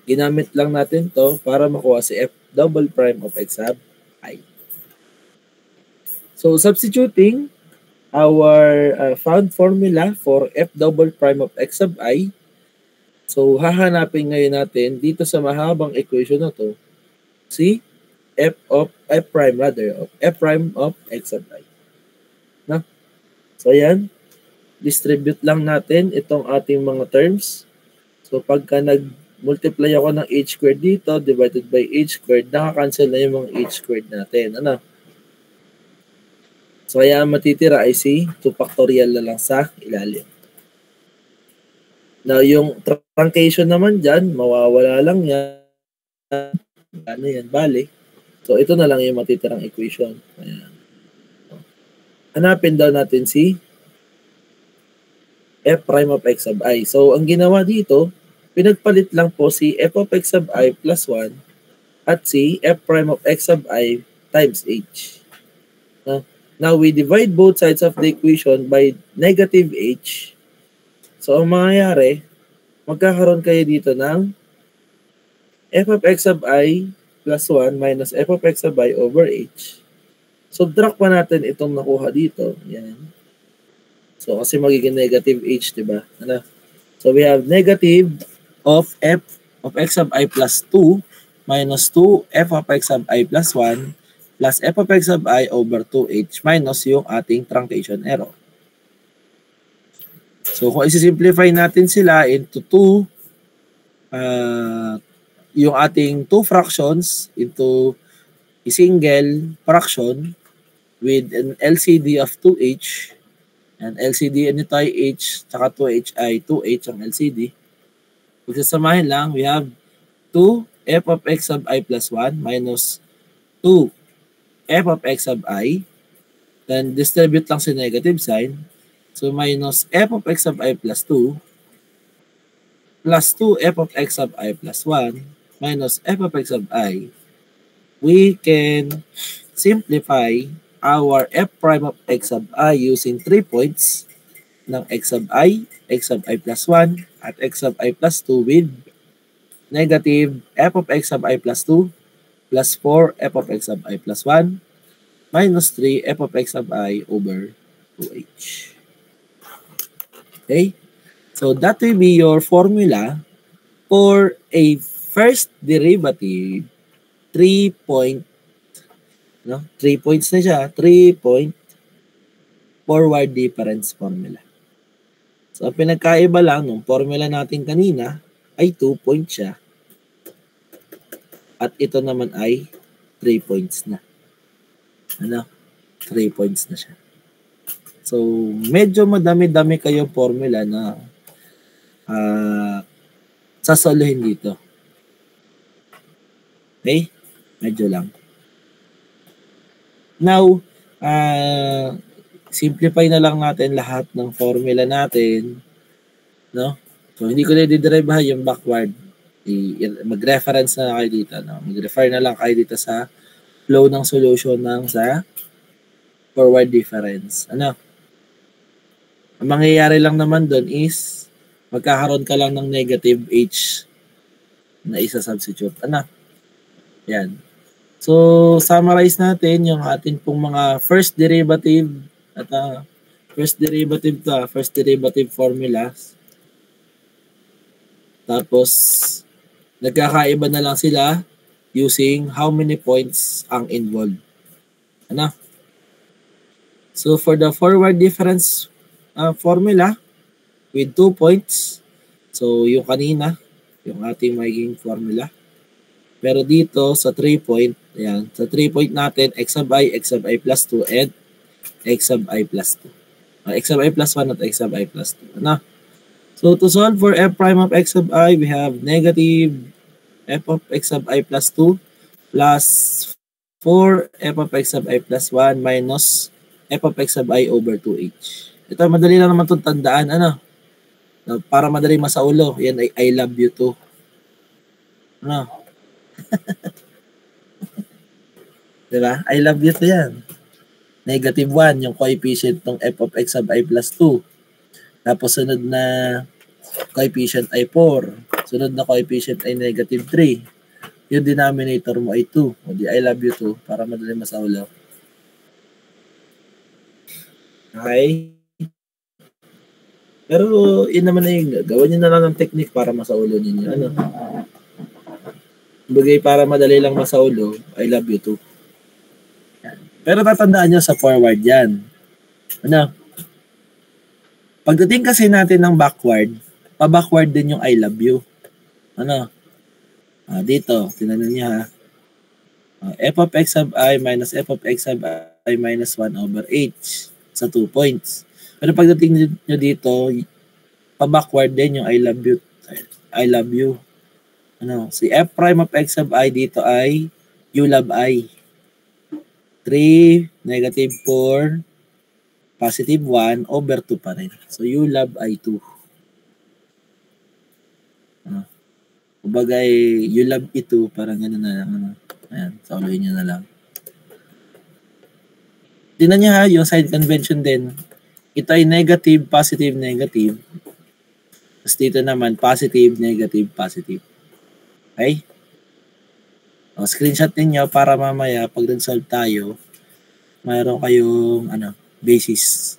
Ginamit lang natin to para makuha si f double prime of x sub I. So, substituting our found formula for f double prime of x sub I. So, hahanapin ngayon natin dito sa mahabang equation na to si f prime of x sub I. So, ayan. Distribute lang natin itong ating mga terms. So, pagka nag-multiply ako ng h squared dito, divided by h squared, nakakancel na yung mga h squared natin. So, kaya matitira ay si 2 factorial na lang sa ilalim. Now, yung truncation naman dyan, mawawala lang yan. Bali. So, ito na lang yung matitirang equation. Ayan. Hanapin daw natin si f prime of x sub I. So, ang ginawa dito, pinagpalit lang po si f of x sub I plus 1 at si f prime of x sub I times h. Now, we divide both sides of the equation by negative h. So, ang mangyayari, magkakaroon kayo dito ng f of x sub I plus 1 minus f of x sub I over h. Subtract pa natin itong nakuha dito. Yan. So, kasi magiging negative h, diba? Ano? So, we have negative of f of x sub I plus 2 minus 2 f of x sub I plus 1 plus f of x sub I over 2h minus yung ating truncation error. So, kung isi-simplify natin sila into 2, yung ating 2 fractions into a single fraction with an LCD of 2h, and LCD nito ay h, tsaka 2h ay 2h ang LCD. Pagsasamahin lang, we have 2 f of x sub I plus 1 minus 2 f of x sub I. Then distribute lang sa negative sign. So minus f of x sub I plus 2 plus 2 f of x sub I plus 1 minus f of x sub I. We can simplify our f prime of x sub I using 3 points ng x sub I plus 1, at x sub I plus 2 with negative f of x sub I plus 2 plus 4 f of x sub I plus 1 minus 3 f of x sub I over 2h. Okay? So that will be your formula for a first derivative 3 points na siya, 3-point forward difference formula. So, ang pinagkaiba lang nung formula natin kanina ay 2 points siya. At ito naman ay 3 points na. 3 points na siya. So, medyo madami-dami kayong formula na sasoluhin dito. Okay? Medyo lang. Now, simplify na lang natin lahat ng formula natin, no? So, hindi ko na i-derive yung backward. Mag-reference na kayo dito, no? Mag-refer na lang kayo dito sa flow ng solution ng sa forward difference. Ang mangyayari lang naman doon is magkakaroon ka lang ng negative h na isa-substitute. Yan. So, summarize natin yung ating pong mga first derivative at first derivative formulas. Tapos, nagkakaiba na lang sila using how many points ang involved. So, for the forward difference formula with 2 points, so yung kanina, yung ating magiging formula. Pero dito sa 3-point, ayan, sa 3-point natin, x sub I plus 2 and x sub I plus 2. X sub I plus 1 at x sub I plus 2. So to solve for f prime of x sub I, we have negative f of x sub I plus 2 plus 4 f of x sub I plus 1 minus f of x sub I over 2h. Ito, madali lang naman itong tandaan. Para madali masaulo. Yan ay I love you too. Diba? I love you to yan. Negative 1, yung coefficient ng f of x sub I plus 2. Tapos sunod na coefficient ay 4. Sunod na coefficient ay negative 3. Yung denominator mo ay 2. O di I love you to para madali masaulo. Okay? Pero yun naman ay gawin nyo na lang ng technique para masaulo ninyo. Bagay para madali lang masaulo, I love you too. Pero tatandaan nyo sa forward yan. Pagdating kasi natin ng backward, pa-backward din yung I love you. Dito, tinanan niya ha. F of x sub I minus f of x sub I minus 1 over h sa 2 points. Pero pagdating nyo dito, pa-backward din yung I love you. I love you. Si f prime of x sub I dito ay you love I. 3, negative 4, positive 1 over 2 pa rin. So you love I 2. Kumbaga you love it 2, parang gano'n na lang. Ayan, sauluhin nyo na lang. Tingnan nyo ha, yung sign convention din. Ito ay negative, positive, negative. Tapos dito naman, positive, negative, positive. Okay? Screenshot ninyo para mamaya pag nag-solve tayo, mayroon kayong basis.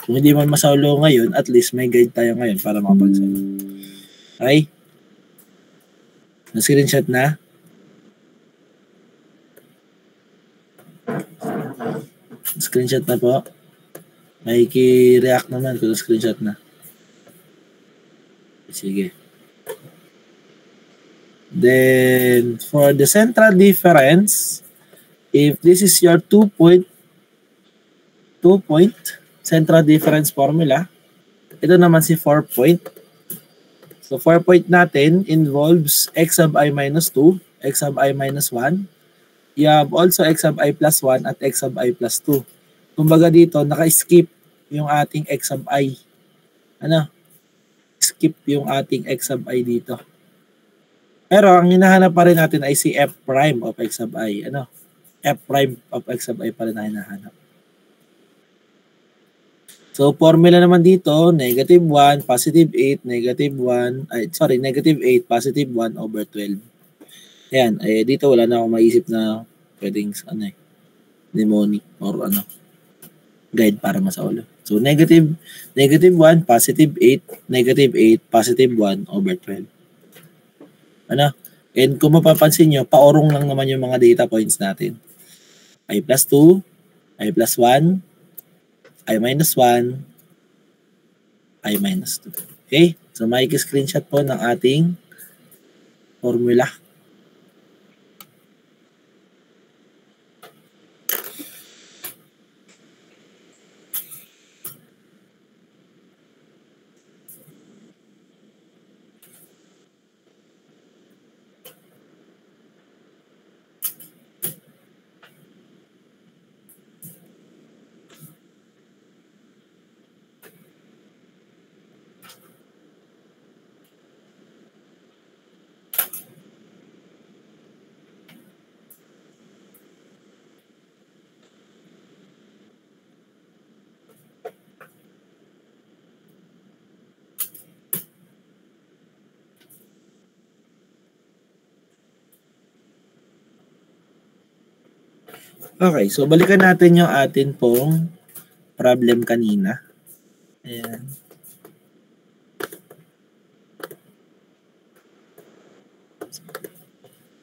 Kung hindi man masolo ngayon, at least may guide tayo ngayon para makapagsolo. Okay? Na-screenshot na? Screenshot na po. May i-react naman kung screenshot na. Sige. Then, for the central difference, if this is your 2-point central difference formula, ito naman si 4-point. So, 4-point natin involves x sub I minus 2, x sub I minus 1. You have also x sub I plus 1 at x sub I plus 2. Kumbaga dito, naka-skip yung ating x sub I. Skip yung ating x sub I dito. Pero ang hinahanap pa rin natin ay si f prime of x sub I. F prime of x sub I pa rin na hinahanap. So, formula naman dito, negative 1, positive 8, negative 8, positive 1 over 12. Ayan, dito wala na akong maisip na pwedeng, mnemonic or guide para masaulo. So, negative 1, positive 8, negative 8, positive 1 over 12. And kung mapapansin nyo, paorong lang naman yung mga data points natin. I plus 2, I plus 1, I minus 1, I minus 2. Okay? So, may screenshot po ng ating formula. Okay, so balikan natin yung atin pong problem kanina. Ayan.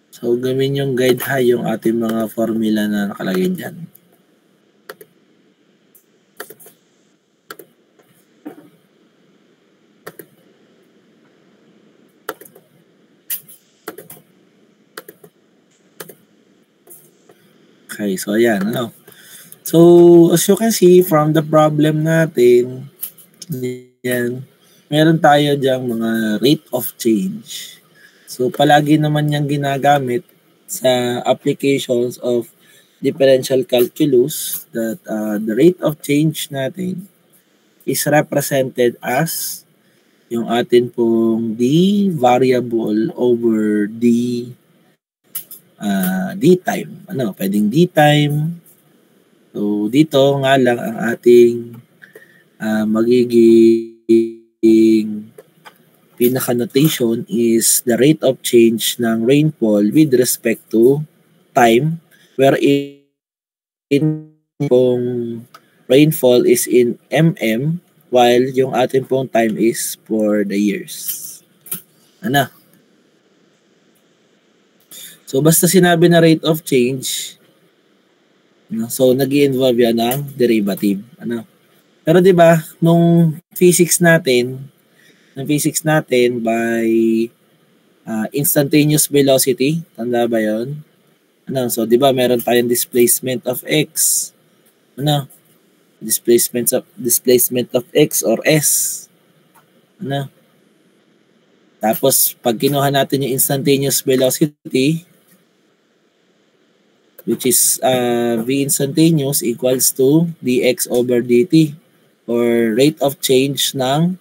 So, gawin yung guide high yung ating mga formula na nakalagay dyan. Okay, so ayan, So, as you can see from the problem natin, yan, meron tayo dyang mga rate of change. So, palagi naman niyang ginagamit sa applications of differential calculus that the rate of change natin is represented as yung atin pong d variable over d time. Pwedeng d time. So, dito nga lang ang ating magiging pinaka-notation is the rate of change ng rainfall with respect to time, wherein pong rainfall is in mm, while yung ating pong time is for the years. So, basta sinabi na rate of change, so nag-i-involve yan ng derivative. Pero 'di ba, nung physics natin by instantaneous velocity, tanda ba 'yon? So 'di ba, meron tayong displacement of x. Displacement of x or s. Tapos pag kinuha natin yung instantaneous velocity, which is v instantaneous equals to dx over dt, or rate of change ng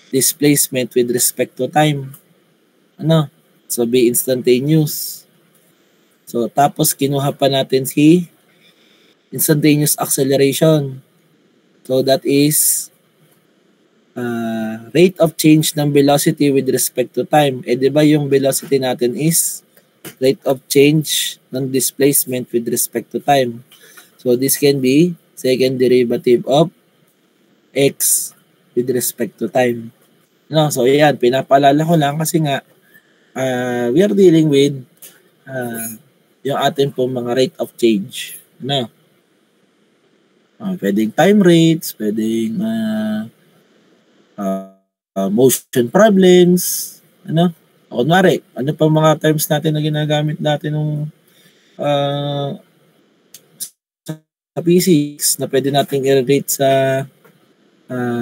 displacement with respect to time. So, v instantaneous. So, tapos kinuha pa natin si instantaneous acceleration. So, that is rate of change ng velocity with respect to time. Di ba yung velocity natin is rate of change ng displacement with respect to time. So, this can be second derivative of x with respect to time. No, so yan, pinapaalala ko lang kasi nga we are dealing with yung ating po mga rate of change. No? Pwedeng time rates, pwedeng motion problems, ano? Kunwari, ano pa mga terms natin na ginagamit natin nung sa physics na pwede nating i-rate sa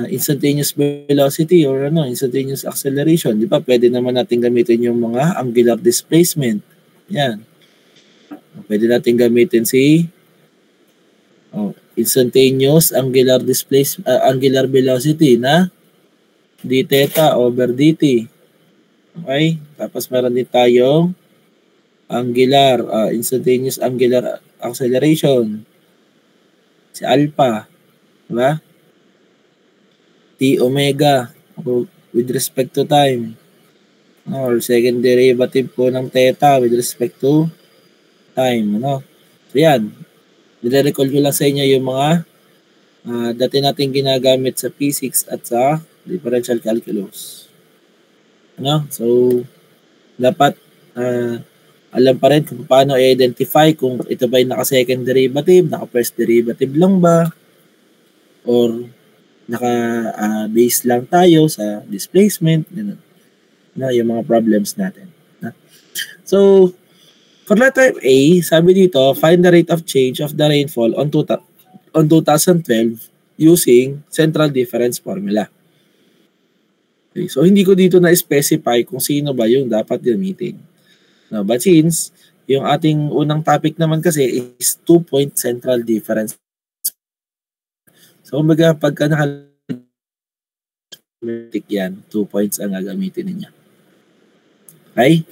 instantaneous velocity or instantaneous acceleration. Di ba? Pwede naman natin gamitin yung mga angular displacement. Yan. Pwede natin gamitin si instantaneous angular angular velocity na d theta over dt. Okay? Tapos meron din tayong instantaneous angular acceleration. Si alpha. Diba? T omega with respect to time. Or second derivative po ng theta with respect to time. So yan. Nire-recall ko lang sa inyo yung mga dati natin ginagamit sa physics at sa differential calculus. So, dapat alam pa rin kung paano i-identify kung ito ba yung naka-second derivative, naka-first derivative lang ba, or naka-base lang tayo sa displacement, ganun. Yung mga problems natin. So, for letter A, sabi dito, find the rate of change of the rainfall on 2012 using central difference formula. Okay, so, hindi ko dito na-specify kung sino ba yung dapat gamitin. No, but since yung ating unang topic naman kasi is 2-point central difference. So, kumbaga, pagka yan, 2 points ang gagamitin ninyo. Okay?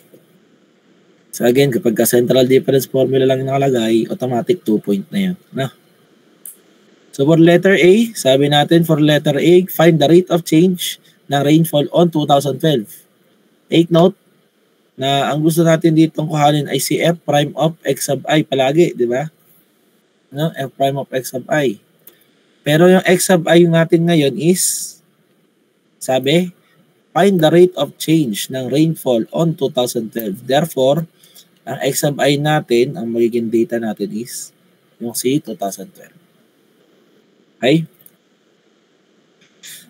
So again, kapag central difference formula lang nakalagay, automatic 2 point na yun. So for letter A, sabi natin for letter A, find the rate of change ng rainfall on 2012. Take note na ang gusto natin ditong kuhanin ay si f prime of x sub I palagi, di ba? F prime of x sub I. Pero yung x sub I yung natin ngayon is, sabi, find the rate of change ng rainfall on 2012. Therefore, ang x sub I natin, ang magiging data natin is yung si 2012. Okay?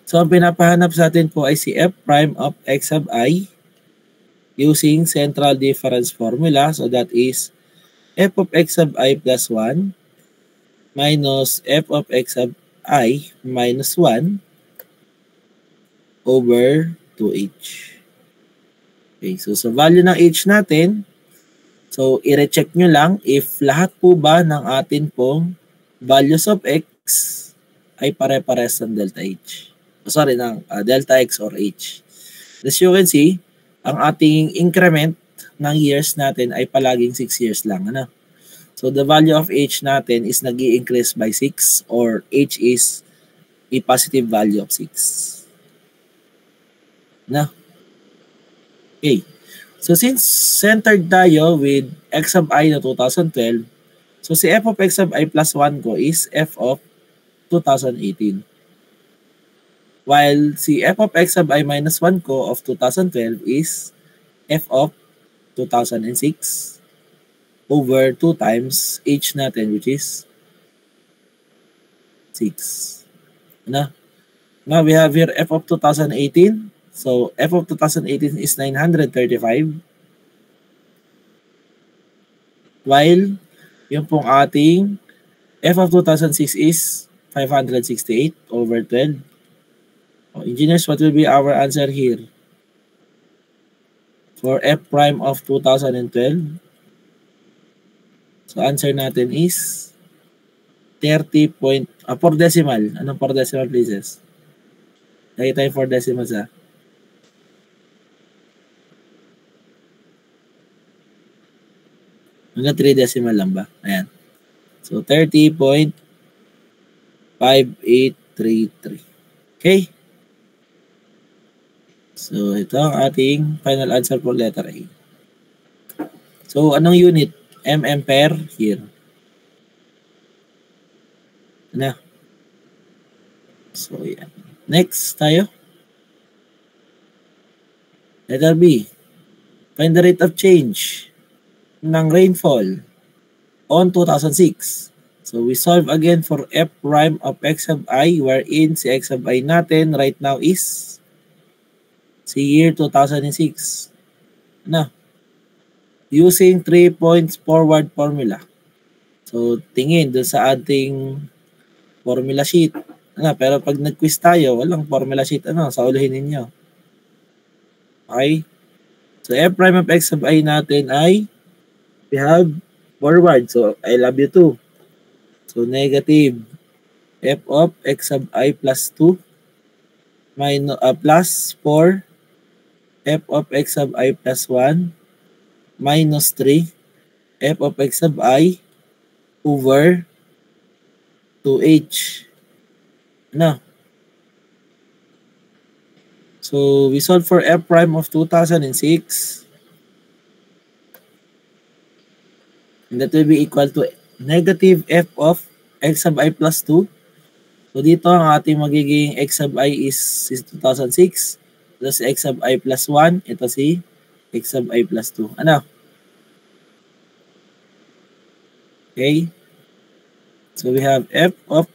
So, ang pinapahanap sa atin po ay si f prime of x sub I using central difference formula. So, that is f of x sub I plus 1 minus f of x sub I minus 1 over 2h. Okay, so sa value ng h natin, so i-recheck nyo lang if lahat po ba ng atin pong values of x ay pare-pares ng delta h. Ng delta x or h. As you can see, ang ating increment ng years natin ay palaging 6 years lang. So the value of h natin is nag-i-increase by 6 or h is a positive value of 6. Okay. So since centered tayo with x sub I na 2012, so si f of x sub I plus 1 ko is f of 2018. While si f of x sub I minus 1 ko of 2012 is f of 2006 over 2 times h natin, which is 6. Now we have here f of 2018. So, f of 2018 is 935. While, yung pong ating f of 2006 is 568 over 12. Engineers, what will be our answer here? For f prime of 2012, so answer natin is 30 point, 4 decimal. Anong 4 decimal places? Lagi tayo 4 decimals Hanggang 3 decimal lang ba? Ayan. So, 30.5833. Okay? So, ito ang ating final answer for letter A. So, anong unit? Ampere here. So, yan. Next tayo. Letter B. Find the rate of change ng rainfall on 2006. So, we solve again for f prime of x sub I wherein si x sub I natin right now is si year 2006. Ano? Using 3 points forward formula. So, tingin doon sa ating formula sheet. Ano, pero pag nag-quiz tayo, walang formula sheet. Ano, sa uluhin ninyo. Okay? So, f prime of x sub I natin ay we have forward. So, I love you too. So, negative f of x sub I plus 2 minus, plus 4 f of x sub I plus 1 minus 3 f of x sub I over 2h. Ano? So, we solve for f prime of 2006. And that will be equal to negative f of x sub I plus 2. So, dito ang ating magiging x sub I is 2006. Ito si x sub I plus 1. Ito si x sub I plus 2. Ano? Okay. So, we have f of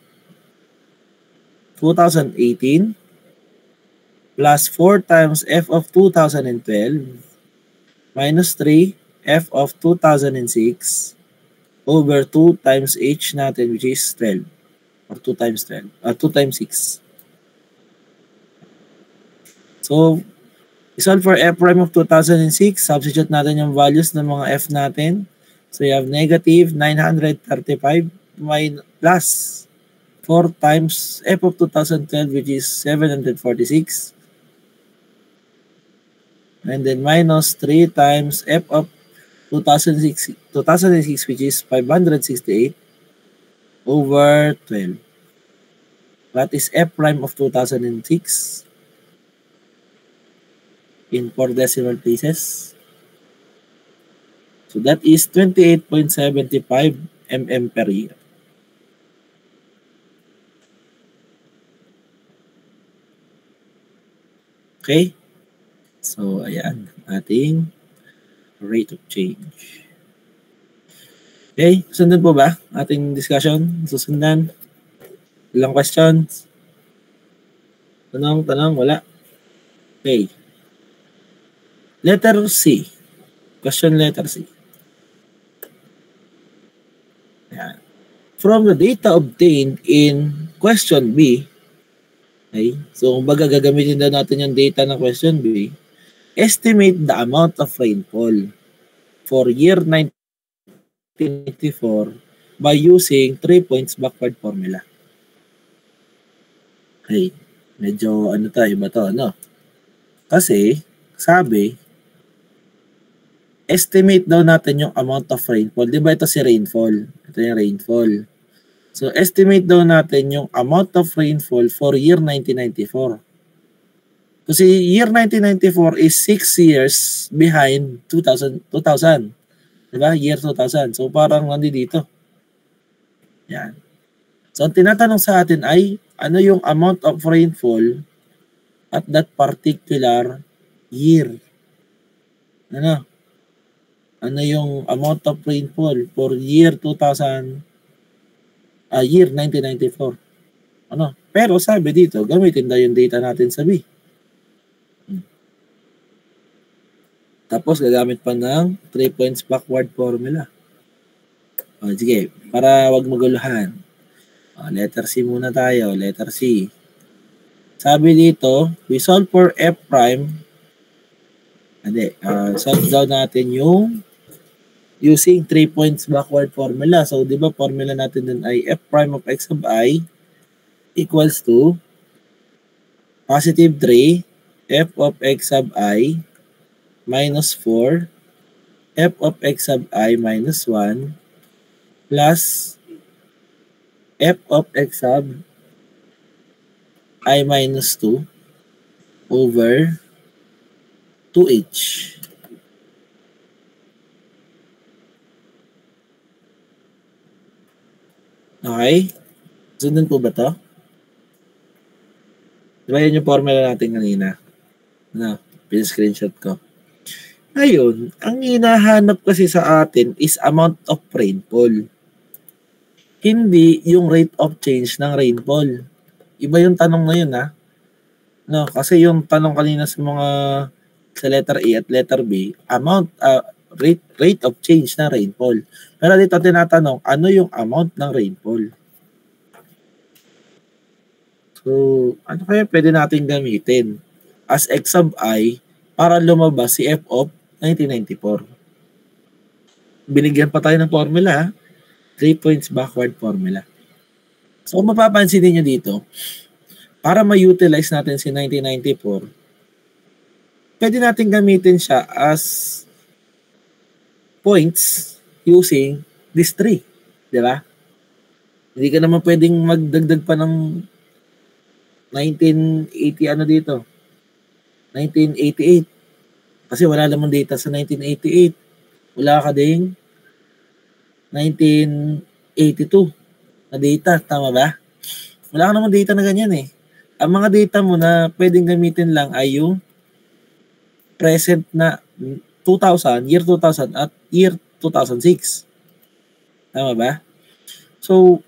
2018 plus 4 times f of 2012 minus 3 f of 2006 over 2 times h natin which is 12 or 2 times 12 2 times 6. So, solve for f prime of 2006. Substitute natin yung values ng mga f natin. So, you have negative 935 plus 4 times f of 2012 which is 746. And then minus 3 times f of 2006 which is 568 over 12. That is f prime of 2006 in 4 decimal places. So that is 28.75 mm per year. Okay? So, ayan, ating rate of change. Okay, sundan po ba ating discussion? Susundan? Ilang questions? Tanong, wala. Okay. Letter C. Question letter C. Ayan. From the data obtained in question B, okay, so kumbaga gagamitin daw natin yung data ng question B, estimate the amount of rainfall for year 1984 by using 3 points backward formula. Okay, medyo ano tayo ba to, ano? Kasi, sabi, estimate daw natin yung amount of rainfall. Di ba ito si rainfall? Ito yung rainfall. So, estimate daw natin yung amount of rainfall for year 1994. Kasi year 1994 is 6 years behind 2000. Diba? Year 2000. So, parang nandito. Yan. So, ang tinatanong sa atin ay, ano yung amount of rainfall at that particular year? Ano? Ano yung amount of rainfall for year 2000, year 1994? Ano? Pero sabi dito, gamitin daw yung data natin sa B. Tapos gagamit pa ng 3 points backward formula. O, sige, para wag maguluhan. O, letter C muna tayo, letter C. Sabi dito, we solve for f prime. Solve daw natin yung using 3 points backward formula. So, di ba formula natin dun ay f prime of x sub I equals to positive 3 f of x sub I minus 4 f of x sub I minus 1 plus f of x sub I minus 2 over 2h. Okay? Sundan po ba to? Diba yun yung formula natin kanina? Na, pin-screenshot ko. Ngayon, ang hinahanap kasi sa atin is amount of rainfall. Hindi yung rate of change ng rainfall. Iba yung tanong na yun, ha? No, kasi yung tanong kanina sa mga sa letter A at letter B, rate of change ng rainfall. Pero dito tinatanong, ano yung amount ng rainfall? So, ano kaya pwede natin gamitin as x sub I para lumabas si f of 1994? Binigyan pa tayo ng formula, 3 points backward formula. So, kung mapapansin niyo dito, para ma-utilize natin si 1994, pwede natin gamitin siya as points using this tree. Di ba? Hindi ka naman pwedeng magdagdag pa ng 1980 ano dito? 1988. Kasi wala namang data sa 1988. Wala ka ding 1982 na data. Tama ba? Wala ka namang data na ganyan eh. Ang mga data mo na pwedeng gamitin lang ay yung present na 2000, year 2000 at year 2006. Tama ba? So,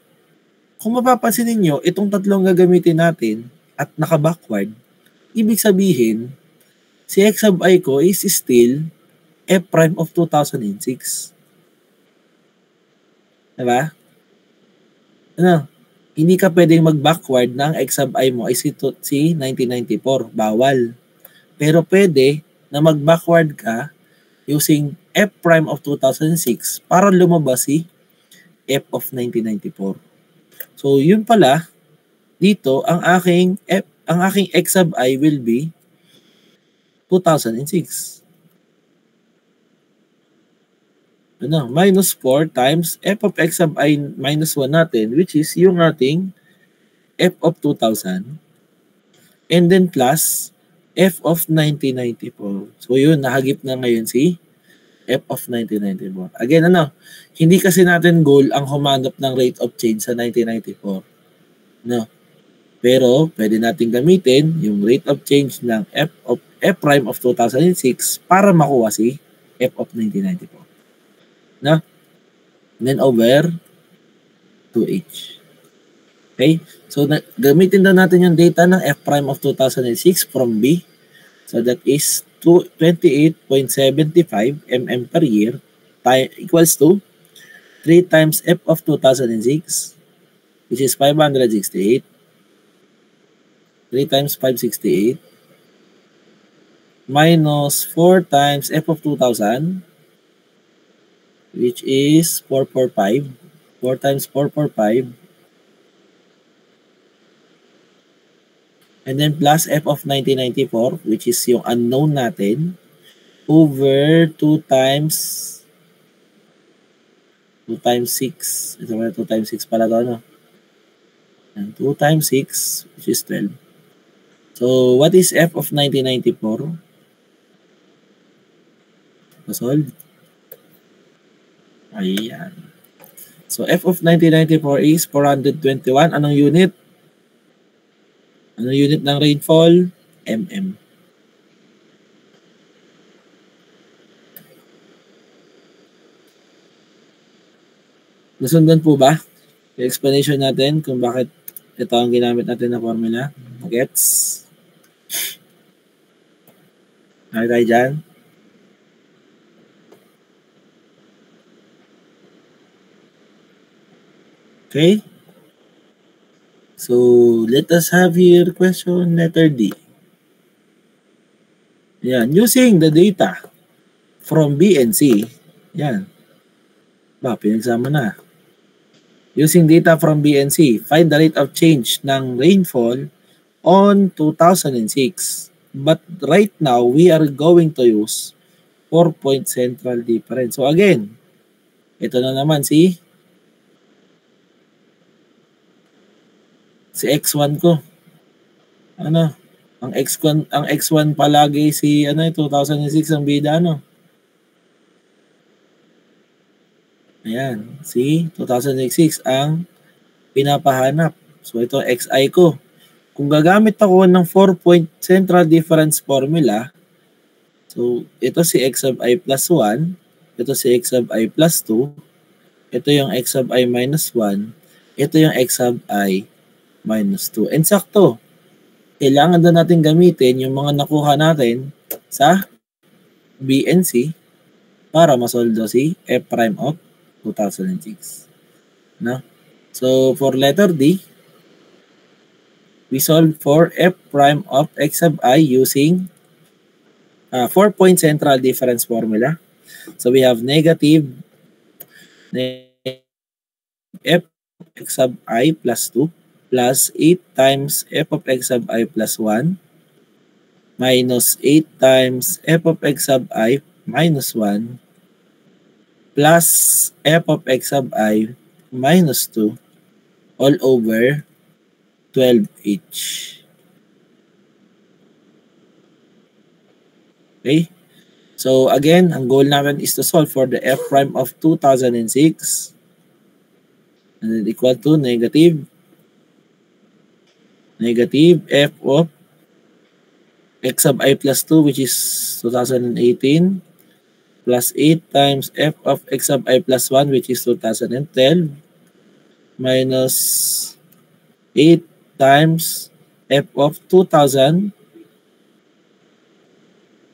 kung mapapansin ninyo, itong tatlong gagamitin natin at naka-backward, ibig sabihin, si x sub I ko is still f prime of 2006. Diba? Ano? Hindi ka pwedeng mag-backward ng x sub I mo ay si 1994. Bawal. Pero pwede na mag-backward ka using f prime of 2006 para lumabas si f of 1994. So, yun pala, dito, ang aking x sub I will be 2006. Ano, minus 4 times f of x sub I minus 1 natin, which is yung ating f of 2000. And then plus f of 1994. So, yun, nahagip na ngayon si f of 1994. Again, hindi kasi natin goal ang humanap ng rate of change sa 1994. No. Pero, pwede natin gamitin yung rate of change ng f prime of 2006 para makuha si f of 1994. No? And then over 2h. Okay? So, gamitin na natin yung data ng f prime of 2006 from B. So, that is 28.75 mm per year equals to 3 times f of 2006, which is 568. 3 times 568 minus 4 times f of 2000, which is 445. 4 times 445. And then plus f of 1994, which is yung unknown natin, over 2 times 6. Ito ba 2 times 6 pala to, And 2 times 6, which is 12. So, what is f of 1994? Solve. Ayan. So, f of 1994 is 421. Anong unit? Anong unit ng rainfall? mm. Nasundan po ba? Yung explanation natin kung bakit ito ang ginamit natin na formula. Gets? Okay tayo dyan? Okay? So, let us have here question letter D. Yan. Using the data from B and C. Yan. Ba, pinagsama na. Using data from B and C, find the rate of change ng rainfall on 2006. But right now, we are going to use 4-point central difference. So again, ito na naman si X1 ko. Ang X1 palagi si 2006 ang bida Ayan, si 2006 ang pinapahanap. So ito XI ko. kung gagamit ako ng 4-point central difference formula, so ito si x of I plus 1, ito si x of I plus 2, ito yung x of I minus 1, ito yung x of I minus 2. And sakto, kailangan doon natin gamitin yung mga nakuha natin sa B and C para masoldo si f prime of 2006. No? So, for letter D, we solve for f prime of x of I using 4-point central difference formula. So, we have negative f of x of I plus 2 plus 8 times f of x of I plus 1 minus 8 times f of x of I minus 1 plus f of x of I minus 2 all over 12h. Okay? So again, ang goal natin is to solve for the f prime of 2006 and then equal to negative f of x of I plus 2 which is 2018 plus 8 times f of x of I plus 1 which is 2012 minus 8 times f of 2000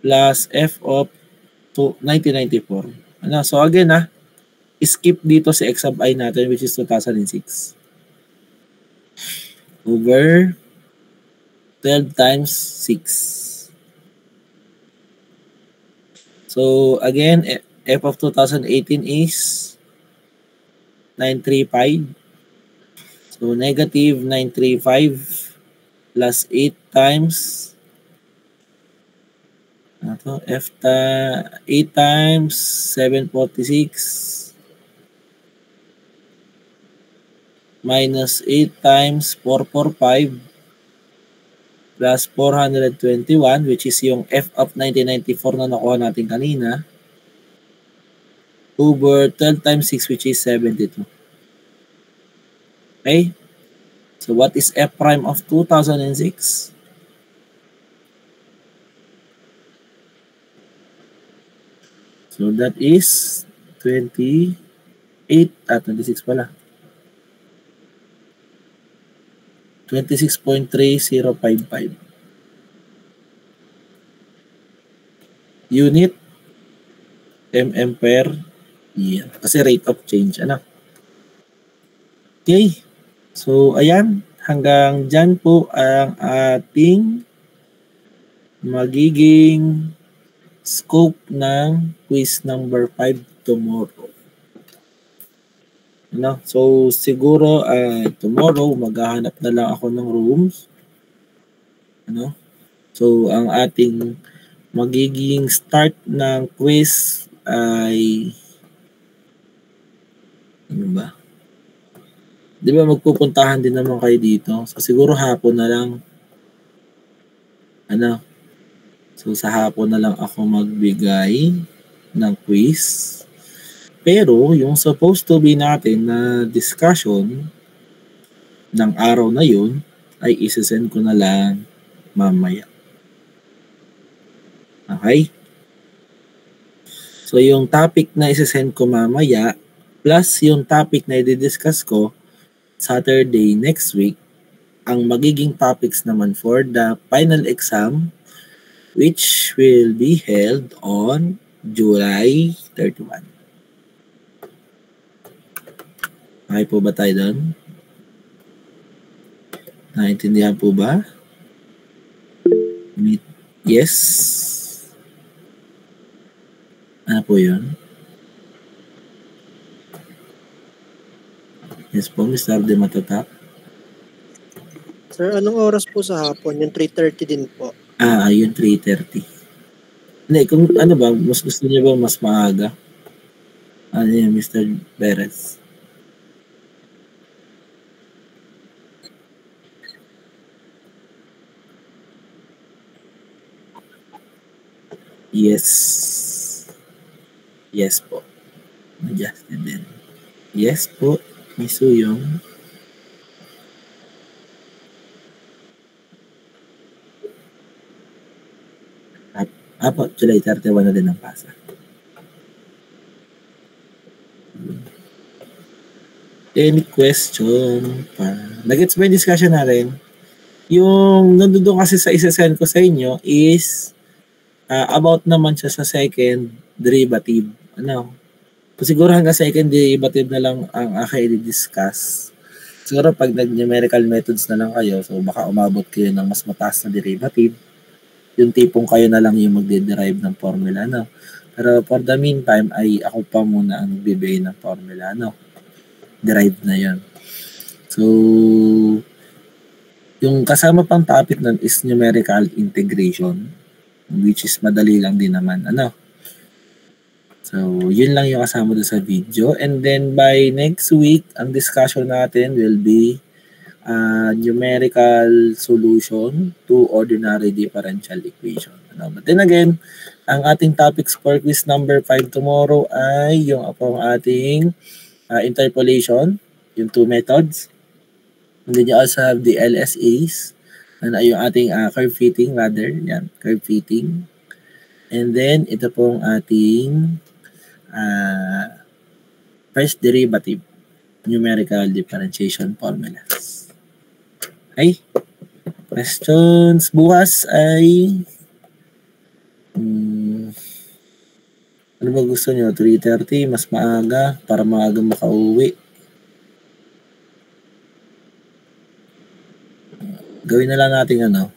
plus f of 1994. Ano? So again skip dito si x of I natin which is 2006 over 12 times 6. So again, f of 2018 is 935. So negative 935 plus 8 times 8 times 746 minus 8 times 445 plus 421 which is yung f of 1994 na nakuha natin kanina over 12 times 6 which is 72. Okay? So what is f prime of 2006? So that is 26 pala. 26.3055 unit mm per year. Kasi rate of change. Ano? Okay. So, ayan. Hanggang dyan po ang ating magiging scope ng quiz number 5 tomorrow. Ano? So, siguro tomorrow maghahanap na lang ako ng rooms. Ano? So, ang ating magiging start ng quiz ay ano ba? Di ba magpupuntahan din naman kayo dito? So, siguro hapon na lang. Ano? So, sa hapon na lang ako magbigay ng quiz. Pero, yung supposed to be natin na discussion ng araw na yun, ay isasend ko na lang mamaya. Okay? So, yung topic na isasend ko mamaya, plus yung topic na i-discuss ko Saturday next week, ang magiging topics naman for the final exam which will be held on July 31. Okay po ba tayo doon? Naintindihan po ba? Yes? Ano po yun? Yes po, Mr. De Matatak. Sir, anong oras po sa hapon? Yung 3:30 din po. Yung 3:30. Hindi, kung ano ba, mas gusto niyo ba mas maaga? Ano yun, Mr. Perez? Yes. Yes po. Adjusted din. Yes po, Misuyong. Apo, July 31 na din ang pasa. Any question pa? Nagets ba yung discussion natin? Yung nandoon kasi sa isa-send ko sa inyo is about naman siya sa second derivative. Ano? Siguro hanggang second derivative na lang ang aking i-discuss. Siguro pag nag-numerical methods na lang kayo, so baka umabot kayo ng mas mataas na derivative. Yung tipong kayo na lang yung magde-derive ng formula, no? Pero for the meantime, ay ako pa muna ang bibigay ng formula, no? Derive na yan. So, yung kasama pang topic nun is numerical integration, which is madali lang din naman, ano? So, yun lang yung kasama doon sa video. And then, by next week, ang discussion natin will be numerical solution to ordinary differential equation. But then again, ang ating topics for quiz number 5 tomorrow ay yung ating interpolation, yung two methods. And then you also have the LSAs, and yung ating curve fitting rather, yan, curve fitting. And then, ito pong ating first derivative, numerical differentiation formulas. Okay? Questions bukas ay ano ba gusto nyo? 3:30, mas maaga para maaga makauwi. Gawin na lang natin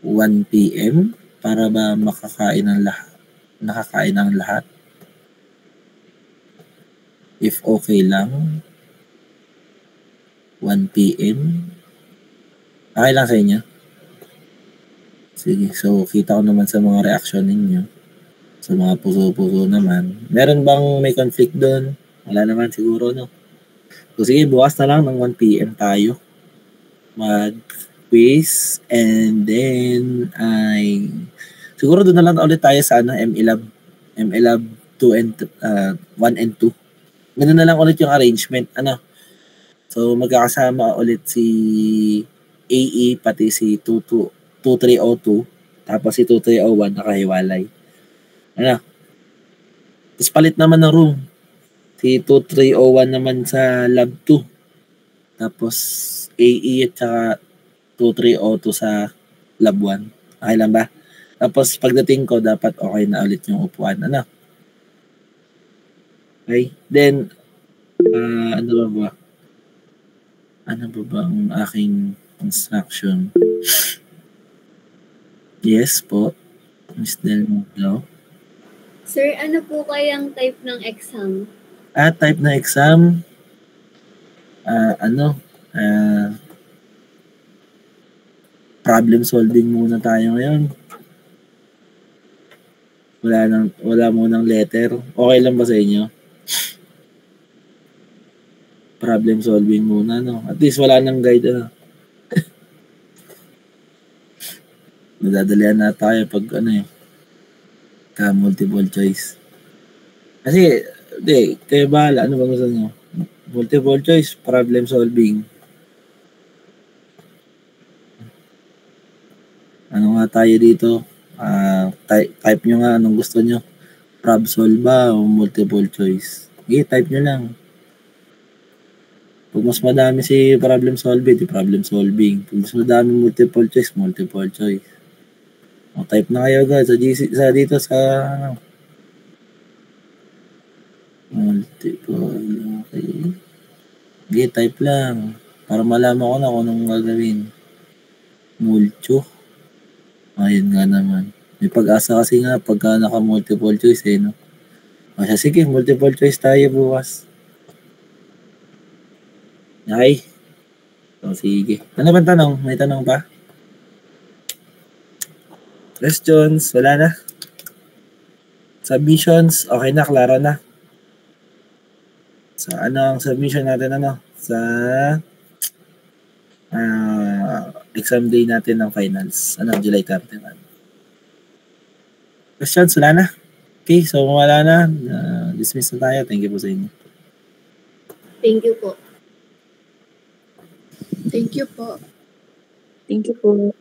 1 p.m. para ba nakakain ng lahat. If okay lang, 1 p.m. Okay lang sa inyo? Sige, so kita ko naman sa mga reaction ninyo. Sa mga puso-puso naman. Meron bang may conflict doon? Wala naman siguro, no? So sige, bukas na lang ng 1 p.m. tayo. Mag-quiz. And then, siguro doon na lang ulit tayo sa MLab 2 and 1 and 2. Ganun na lang ulit yung arrangement. So, magkakasama ulit si AE pati si 2302 tapos si 2301 nakahiwalay. Tapos palit naman ng room. Si 2301 naman sa lab 2. Tapos AE at saka 2302 sa lab 1. Okay lang ba? Tapos pagdating ko dapat okay na ulit yung upuan. Okay? Then, ano ba ang aking instruction? Yes po, Miss Del Mundo. Sir, ano po kayang type ng exam? Type na exam? Problem solving muna tayo ngayon. Wala munang letter. Okay lang ba sa inyo? Problem solving muna, no? At least wala nang guide, Nadadalian na tayo pag multiple choice. Kasi, kayo bahala. Ano ba gusto nyo? Multiple choice, problem solving. Ano nga tayo dito? Type nyo nga anong gusto nyo. Prob solve ba o multiple choice? Okay, type nyo lang. Pag mas madami si problem solving, di problem solving. Pag mas madami multiple choice. O, type na kayo guys dito sa multiple. Okay. Okay, type lang. Para malaman ko na kung anong gagawin. Mulcho. Ayun nga naman. May pag-asa kasi nga pagka naka-multiple choice no? O siya, sige, multiple choice tayo bukas. Okay? So, sige. Ano ba tanong? May tanong pa? Questions? Wala na? Submissions? Okay na, klaro na. So, ano ang submission natin, sa exam day natin ng finals. July 31. Questions? Wala na? Okay, so wala na. Dismiss na tayo. Thank you po sa inyo. Thank you po. Thank you po. Thank you po.